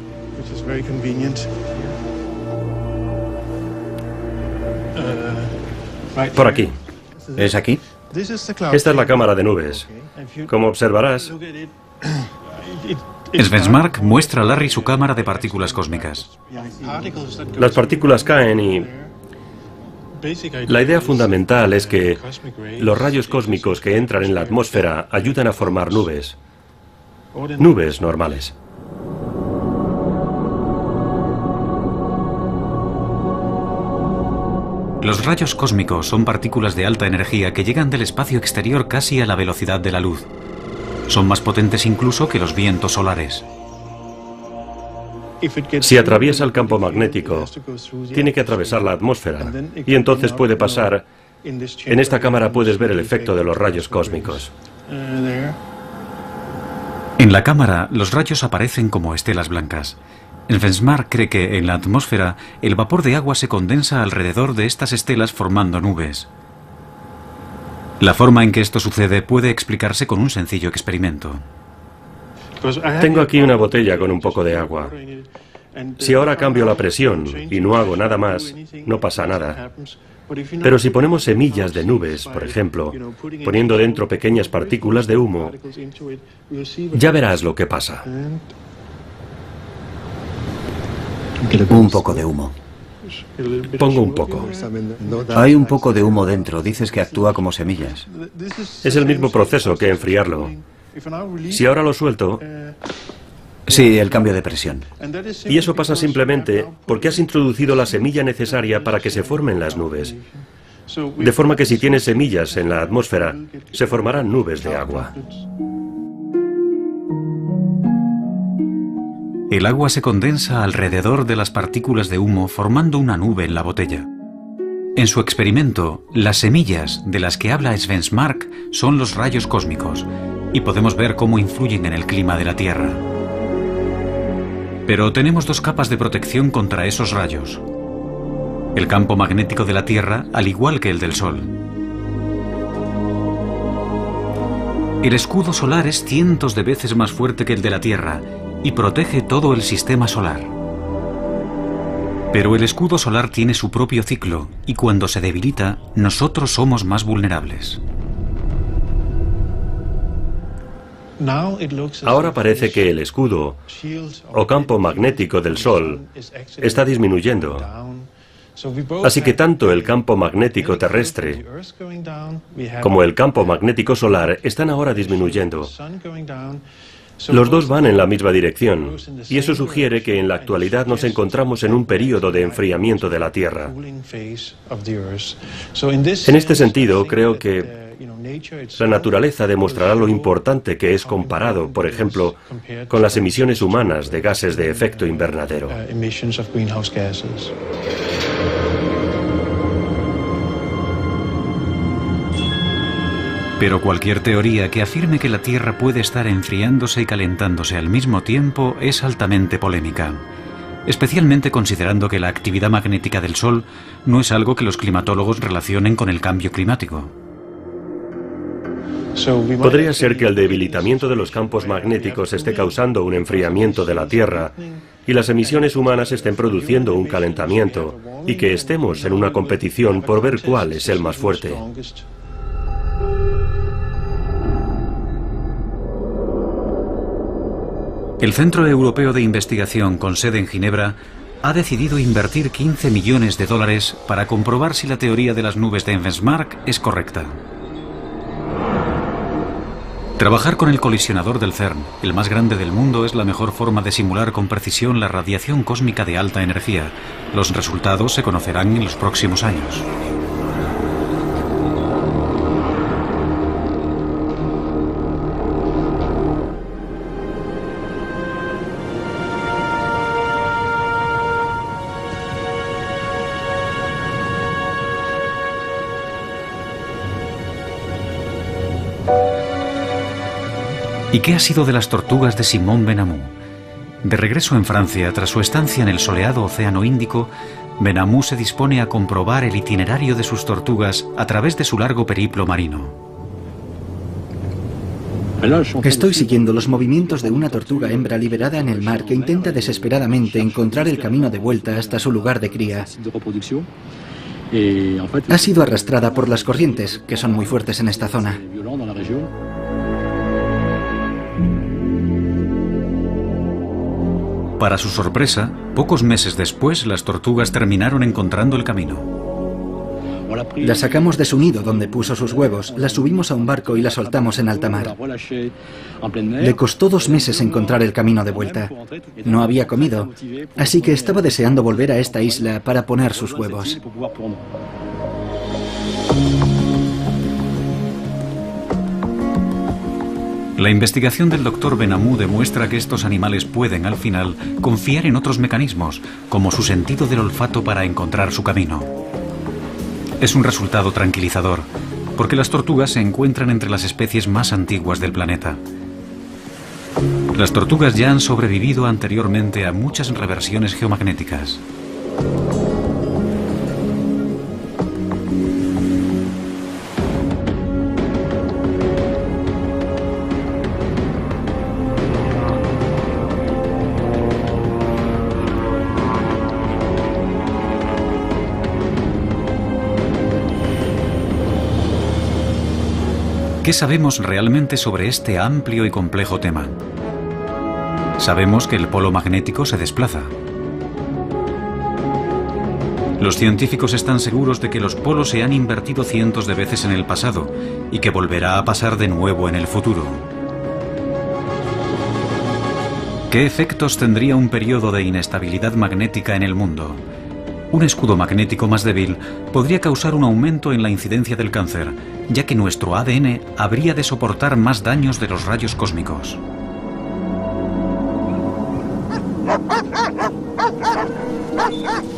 Speaker 7: Por aquí.
Speaker 6: ¿Es aquí?
Speaker 7: Esta es la cámara de nubes. Como observarás,
Speaker 2: Svensmark muestra a Larry su cámara de partículas cósmicas.
Speaker 7: las partículas caen y la idea fundamental es que los rayos cósmicos que entran en la atmósfera ayudan a formar nubes. Nubes normales.
Speaker 2: Los rayos cósmicos son partículas de alta energía que llegan del espacio exterior casi a la velocidad de la luz. Son más potentes incluso que los vientos solares.
Speaker 7: Si atraviesa el campo magnético, tiene que atravesar la atmósfera y entonces puede pasar. En esta cámara puedes ver el efecto de los rayos cósmicos.
Speaker 2: En la cámara, los rayos aparecen como estelas blancas. Svensmark cree que en la atmósfera el vapor de agua se condensa alrededor de estas estelas formando nubes. La forma en que esto sucede puede explicarse con un sencillo experimento.
Speaker 7: Tengo aquí una botella con un poco de agua. Si ahora cambio la presión y no hago nada más, no pasa nada. Pero si ponemos semillas de nubes, por ejemplo, poniendo dentro pequeñas partículas de humo, ya verás lo que pasa.
Speaker 6: Un poco de humo.
Speaker 7: Pongo un poco.
Speaker 6: Hay un poco de humo dentro, dices que actúa como semillas.
Speaker 7: Es el mismo proceso que enfriarlo. Si ahora lo suelto...
Speaker 6: Sí, el cambio de presión.
Speaker 7: Y eso pasa simplemente porque has introducido la semilla necesaria para que se formen las nubes. De forma que si tienes semillas en la atmósfera, se formarán nubes de agua.
Speaker 2: El agua se condensa alrededor de las partículas de humo formando una nube en la botella. En su experimento, las semillas de las que habla Svensmark son los rayos cósmicos y podemos ver cómo influyen en el clima de la Tierra. Pero tenemos dos capas de protección contra esos rayos. El campo magnético de la Tierra, al igual que el del Sol. El escudo solar es cientos de veces más fuerte que el de la Tierra y protege todo el sistema solar. Pero el escudo solar tiene su propio ciclo y cuando se debilita, nosotros somos más vulnerables.
Speaker 7: Ahora parece que el escudo o campo magnético del Sol está disminuyendo. Así que tanto el campo magnético terrestre como el campo magnético solar están ahora disminuyendo. Los dos van en la misma dirección, y eso sugiere que en la actualidad nos encontramos en un período de enfriamiento de la Tierra. En este sentido, creo que la naturaleza demostrará lo importante que es comparado, por ejemplo, con las emisiones humanas de gases de efecto invernadero.
Speaker 2: Pero cualquier teoría que afirme que la Tierra puede estar enfriándose y calentándose al mismo tiempo es altamente polémica, especialmente considerando que la actividad magnética del Sol no es algo que los climatólogos relacionen con el cambio climático.
Speaker 7: Podría ser que el debilitamiento de los campos magnéticos esté causando un enfriamiento de la Tierra y las emisiones humanas estén produciendo un calentamiento y que estemos en una competición por ver cuál es el más fuerte.
Speaker 2: El Centro Europeo de Investigación, con sede en Ginebra, ha decidido invertir 15 millones de dólares para comprobar si la teoría de las nubes de Svensmark es correcta. Trabajar con el colisionador del CERN, el más grande del mundo, es la mejor forma de simular con precisión la radiación cósmica de alta energía. Los resultados se conocerán en los próximos años. ¿Y qué ha sido de las tortugas de Simón Benamou? De regreso en Francia, tras su estancia en el soleado Océano Índico, Benamou se dispone a comprobar el itinerario de sus tortugas a través de su largo periplo marino.
Speaker 5: Estoy siguiendo los movimientos de una tortuga hembra liberada en el mar que intenta desesperadamente encontrar el camino de vuelta hasta su lugar de cría. Ha sido arrastrada por las corrientes, que son muy fuertes en esta zona.
Speaker 2: Para su sorpresa, pocos meses después, las tortugas terminaron encontrando el camino.
Speaker 5: La sacamos de su nido donde puso sus huevos, la subimos a un barco y la soltamos en alta mar. Le costó 2 meses encontrar el camino de vuelta. No había comido, así que estaba deseando volver a esta isla para poner sus huevos.
Speaker 2: La investigación del Dr. Benamou demuestra que estos animales pueden, al final, confiar en otros mecanismos, como su sentido del olfato para encontrar su camino. Es un resultado tranquilizador, porque las tortugas se encuentran entre las especies más antiguas del planeta. Las tortugas ya han sobrevivido anteriormente a muchas reversiones geomagnéticas. ¿Qué sabemos realmente sobre este amplio y complejo tema? Sabemos que el polo magnético se desplaza. Los científicos están seguros de que los polos se han invertido cientos de veces en el pasado y que volverá a pasar de nuevo en el futuro. ¿Qué efectos tendría un periodo de inestabilidad magnética en el mundo? Un escudo magnético más débil podría causar un aumento en la incidencia del cáncer, ya que nuestro ADN habría de soportar más daños de los rayos cósmicos.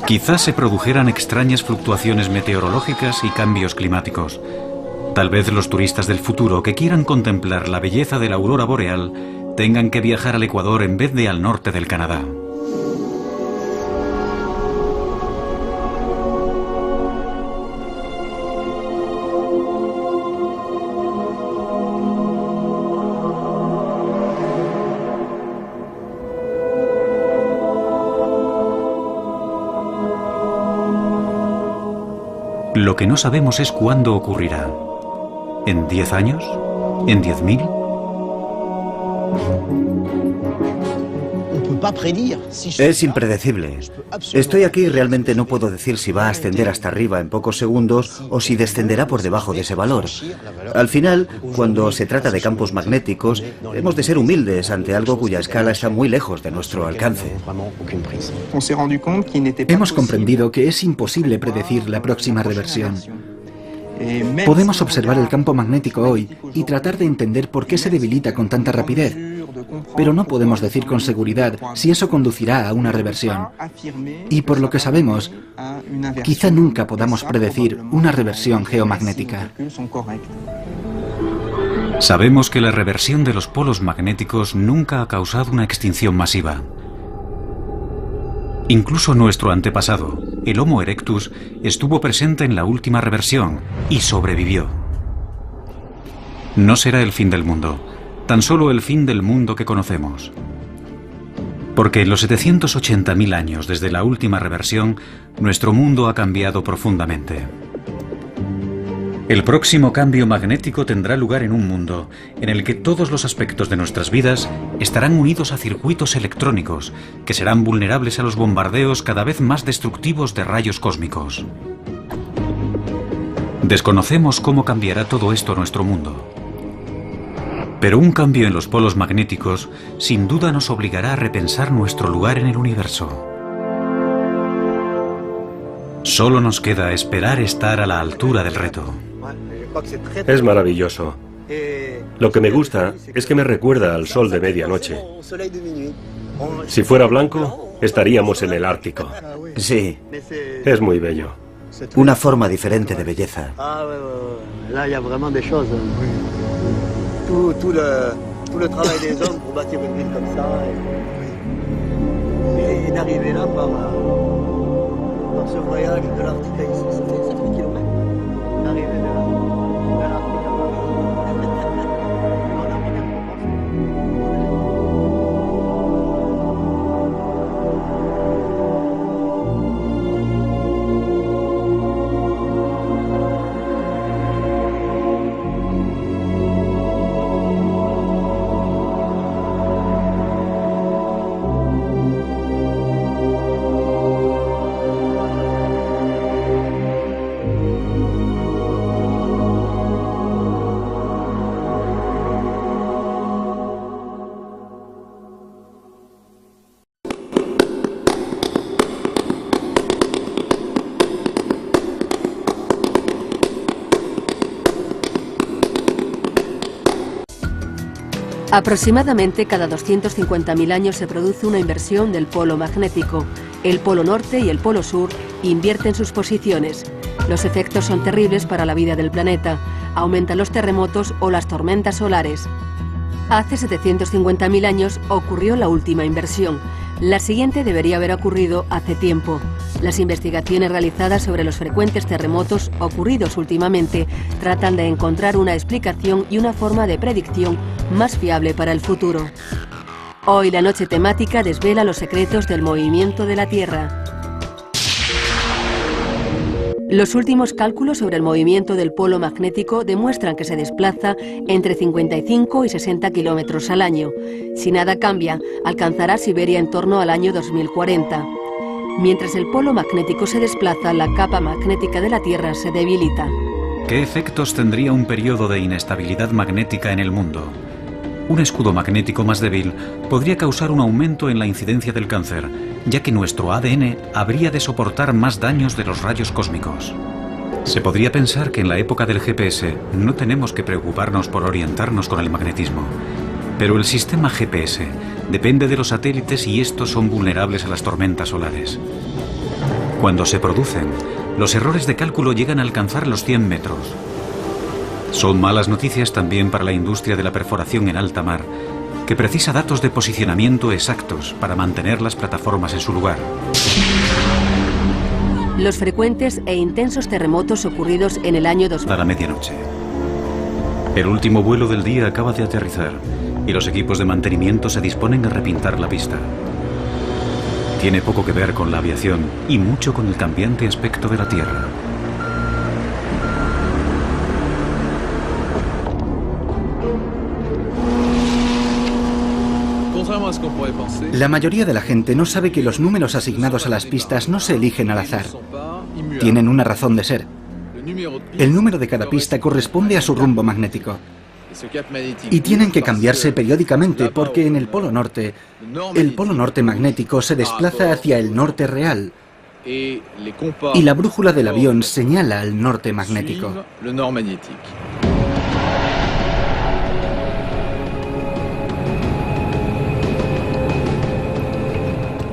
Speaker 2: Quizás se produjeran extrañas fluctuaciones meteorológicas y cambios climáticos. Tal vez los turistas del futuro que quieran contemplar la belleza de la aurora boreal tengan que viajar al Ecuador en vez de al norte del Canadá. Lo que no sabemos es cuándo ocurrirá. ¿En 10 años? ¿En 10.000?
Speaker 6: Es impredecible. Estoy aquí y realmente no puedo decir si va a ascender hasta arriba en pocos segundos o si descenderá por debajo de ese valor. Al final, cuando se trata de campos magnéticos, hemos de ser humildes ante algo cuya escala está muy lejos de nuestro alcance.
Speaker 5: Hemos comprendido que es imposible predecir la próxima reversión. Podemos observar el campo magnético hoy y tratar de entender por qué se debilita con tanta rapidez, pero no podemos decir con seguridad si eso conducirá a una reversión. Y por lo que sabemos, quizá nunca podamos predecir una reversión geomagnética.
Speaker 2: Sabemos que la reversión de los polos magnéticos nunca ha causado una extinción masiva. Incluso nuestro antepasado, el Homo erectus, estuvo presente en la última reversión y sobrevivió. No será el fin del mundo, tan solo el fin del mundo que conocemos. Porque en los 780.000 años desde la última reversión, nuestro mundo ha cambiado profundamente. El próximo cambio magnético tendrá lugar en un mundo en el que todos los aspectos de nuestras vidas estarán unidos a circuitos electrónicos que serán vulnerables a los bombardeos cada vez más destructivos de rayos cósmicos. Desconocemos cómo cambiará todo esto nuestro mundo. Pero un cambio en los polos magnéticos sin duda nos obligará a repensar nuestro lugar en el universo. Solo nos queda esperar estar a la altura del reto.
Speaker 7: Es maravilloso. Lo que me gusta es que me recuerda al sol de medianoche. Si fuera blanco, estaríamos en el Ártico.
Speaker 6: Sí.
Speaker 7: Es muy bello.
Speaker 6: Una forma diferente de belleza.
Speaker 10: Tout le travail des hommes pour bâtir une ville comme ça et d'arriver là par ce voyage de l'Arctique à ici, ça fait des kilomètres d'arriver de l'Arctique à
Speaker 1: Aproximadamente cada 250.000 años se produce una inversión del polo magnético. El polo norte y el polo sur invierten sus posiciones. Los efectos son terribles para la vida del planeta. Aumentan los terremotos o las tormentas solares. Hace 750.000 años ocurrió la última inversión. La siguiente debería haber ocurrido hace tiempo. Las investigaciones realizadas sobre los frecuentes terremotos ocurridos últimamente tratan de encontrar una explicación y una forma de predicción más fiable para el futuro. Hoy la noche temática desvela los secretos del movimiento de la Tierra. Los últimos cálculos sobre el movimiento del polo magnético demuestran que se desplaza entre 55 y 60 kilómetros al año. Si nada cambia, alcanzará Siberia en torno al año 2040. Mientras el polo magnético se desplaza, la capa magnética de la Tierra se debilita.
Speaker 2: ¿Qué efectos tendría un periodo de inestabilidad magnética en el mundo? Un escudo magnético más débil podría causar un aumento en la incidencia del cáncer, ya que nuestro ADN habría de soportar más daños de los rayos cósmicos. Se podría pensar que en la época del GPS no tenemos que preocuparnos por orientarnos con el magnetismo. Pero el sistema GPS depende de los satélites y estos son vulnerables a las tormentas solares. Cuando se producen, los errores de cálculo llegan a alcanzar los 100 metros. Son malas noticias también para la industria de la perforación en alta mar, que precisa datos de posicionamiento exactos para mantener las plataformas en su lugar.
Speaker 1: Los frecuentes e intensos terremotos ocurridos en el año 2000.
Speaker 2: A la medianoche. El último vuelo del día acaba de aterrizar y los equipos de mantenimiento se disponen a repintar la pista. Tiene poco que ver con la aviación y mucho con el cambiante aspecto de la Tierra.
Speaker 5: La mayoría de la gente no sabe que los números asignados a las pistas no se eligen al azar. Tienen una razón de ser. El número de cada pista corresponde a su rumbo magnético. Y tienen que cambiarse periódicamente porque en el polo norte magnético se desplaza hacia el norte real y la brújula del avión señala al norte magnético.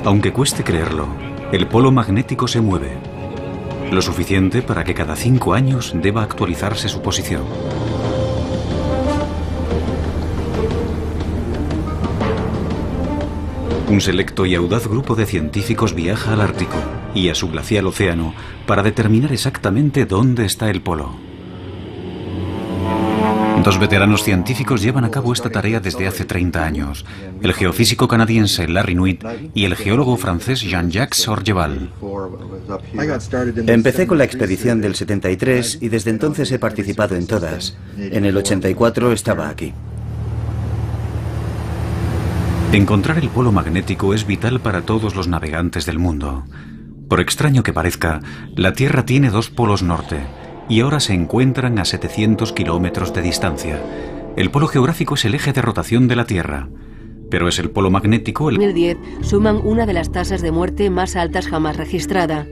Speaker 2: Aunque cueste creerlo, el polo magnético se mueve. Lo suficiente para que cada 5 años deba actualizarse su posición. Un selecto y audaz grupo de científicos viaja al Ártico y a su glacial océano para determinar exactamente dónde está el polo. 2 veteranos científicos llevan a cabo esta tarea desde hace 30 años, el geofísico canadiense Larry Nuit y el geólogo francés Jean-Jacques Orgeval.
Speaker 6: Empecé con la expedición del 73 y desde entonces he participado en todas. En el 84 estaba aquí.
Speaker 2: Encontrar el polo magnético es vital para todos los navegantes del mundo. Por extraño que parezca, la Tierra tiene 2 polos norte y ahora se encuentran a 700 kilómetros de distancia. El polo geográfico es el eje de rotación de la Tierra, pero es el polo magnético el...
Speaker 1: En 2010 suman una de las tasas de muerte más altas jamás registrada.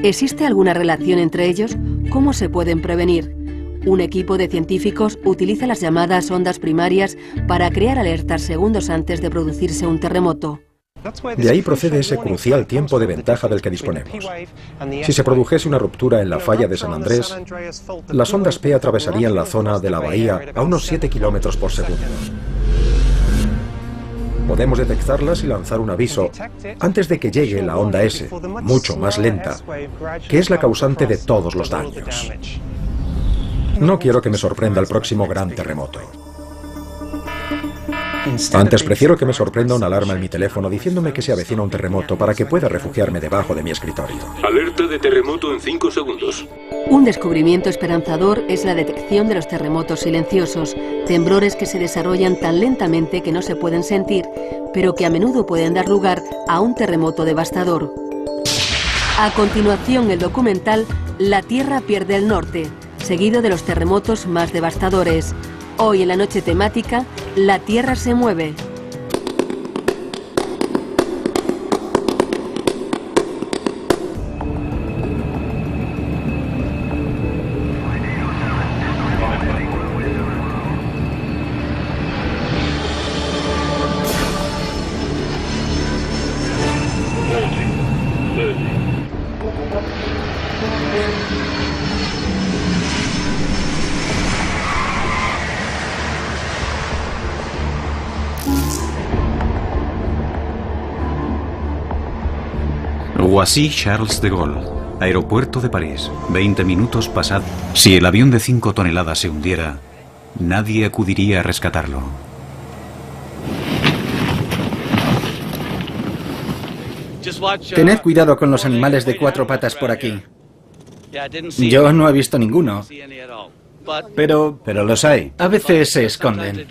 Speaker 1: ¿Existe alguna relación entre ellos? ¿Cómo se pueden prevenir? Un equipo de científicos utiliza las llamadas ondas primarias para crear alertas segundos antes de producirse un terremoto.
Speaker 3: De ahí procede ese crucial tiempo de ventaja del que disponemos. Si se produjese una ruptura en la falla de San Andrés, las ondas P atravesarían la zona de la bahía a unos 7 kilómetros por segundo. Podemos detectarlas y lanzar un aviso antes de que llegue la onda S, mucho más lenta, que es la causante de todos los daños. No quiero que me sorprenda el próximo gran terremoto. Antes prefiero que me sorprenda una alarma en mi teléfono diciéndome que se avecina un terremoto para que pueda refugiarme debajo de mi escritorio.
Speaker 4: Alerta de terremoto en 5 segundos.
Speaker 1: Un descubrimiento esperanzador es la detección de los terremotos silenciosos, temblores que se desarrollan tan lentamente que no se pueden sentir, pero que a menudo pueden dar lugar a un terremoto devastador. A continuación, el documental La Tierra pierde el norte, seguido de los terremotos más devastadores. Hoy en la noche temática, la Tierra se mueve.
Speaker 2: Roissy-Charles de Gaulle, aeropuerto de París, 20 minutos pasados. Si el avión de 5 toneladas se hundiera, nadie acudiría a rescatarlo.
Speaker 5: Tened cuidado con los animales de 4 patas por aquí. Yo no he visto ninguno. Pero
Speaker 6: los hay.
Speaker 5: A veces se esconden.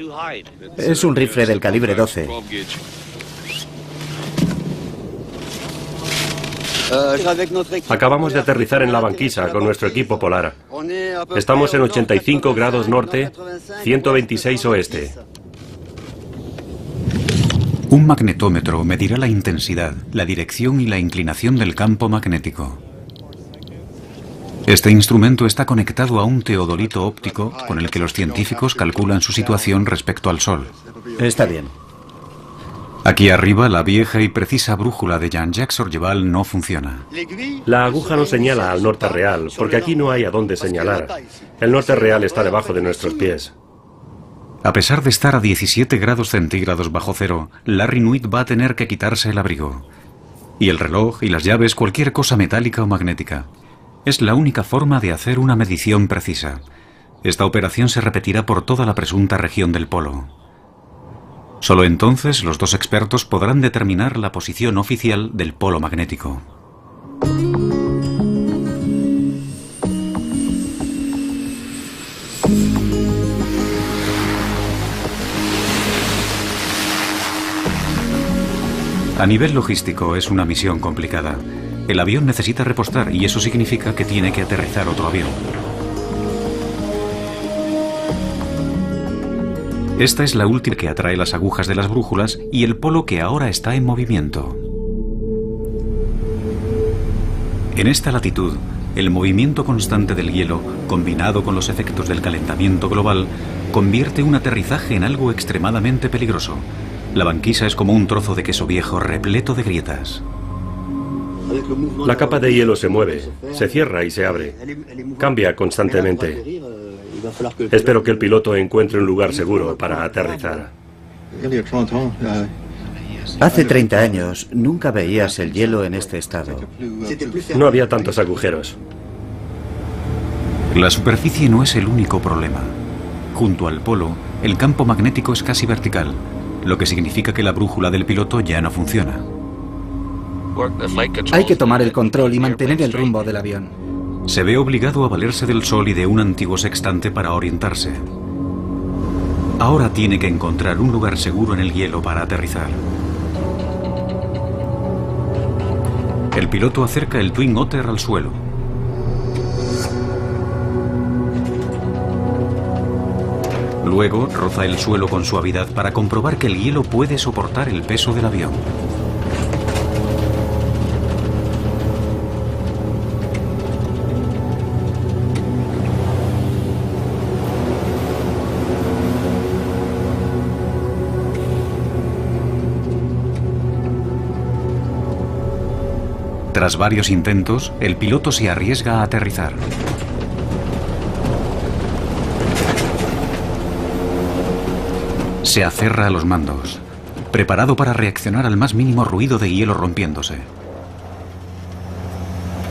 Speaker 6: Es un rifle del calibre 12.
Speaker 7: Acabamos de aterrizar en la banquisa con nuestro equipo polar. Estamos en 85 grados norte, 126 oeste.
Speaker 2: Un magnetómetro medirá la intensidad, la dirección y la inclinación del campo magnético. Este instrumento está conectado a un teodolito óptico con el que los científicos calculan su situación respecto al Sol.
Speaker 6: Está bien.
Speaker 2: Aquí arriba, la vieja y precisa brújula de Jean-Jacques Sorgeval no funciona.
Speaker 7: La aguja no señala al norte real, porque aquí no hay a dónde señalar. El norte real está debajo de nuestros pies.
Speaker 2: A pesar de estar a 17 grados centígrados bajo cero, Larry Nuit va a tener que quitarse el abrigo. Y el reloj y las llaves, cualquier cosa metálica o magnética. Es la única forma de hacer una medición precisa. Esta operación se repetirá por toda la presunta región del polo. Solo entonces los dos expertos podrán determinar la posición oficial del polo magnético. A nivel logístico es una misión complicada. El avión necesita repostar y eso significa que tiene que aterrizar otro avión. Esta es la última que atrae las agujas de las brújulas y el polo que ahora está en movimiento. En esta latitud, el movimiento constante del hielo, combinado con los efectos del calentamiento global, convierte un aterrizaje en algo extremadamente peligroso. La banquisa es como un trozo de queso viejo repleto de grietas.
Speaker 7: La capa de hielo se mueve, se cierra y se abre. Cambia constantemente. Espero que el piloto encuentre un lugar seguro para aterrizar.
Speaker 6: Hace 30 años nunca veías el hielo en este estado.
Speaker 7: No había tantos agujeros.
Speaker 2: La superficie no es el único problema. Junto al polo, el campo magnético es casi vertical, lo que significa que la brújula del piloto ya no funciona.
Speaker 5: Hay que tomar el control y mantener el rumbo del avión.
Speaker 2: Se ve obligado a valerse del sol y de un antiguo sextante para orientarse. Ahora tiene que encontrar un lugar seguro en el hielo para aterrizar. El piloto acerca el Twin Otter al suelo. Luego roza el suelo con suavidad para comprobar que el hielo puede soportar el peso del avión. Tras varios intentos, el piloto se arriesga a aterrizar. Se aferra a los mandos, preparado para reaccionar al más mínimo ruido de hielo rompiéndose.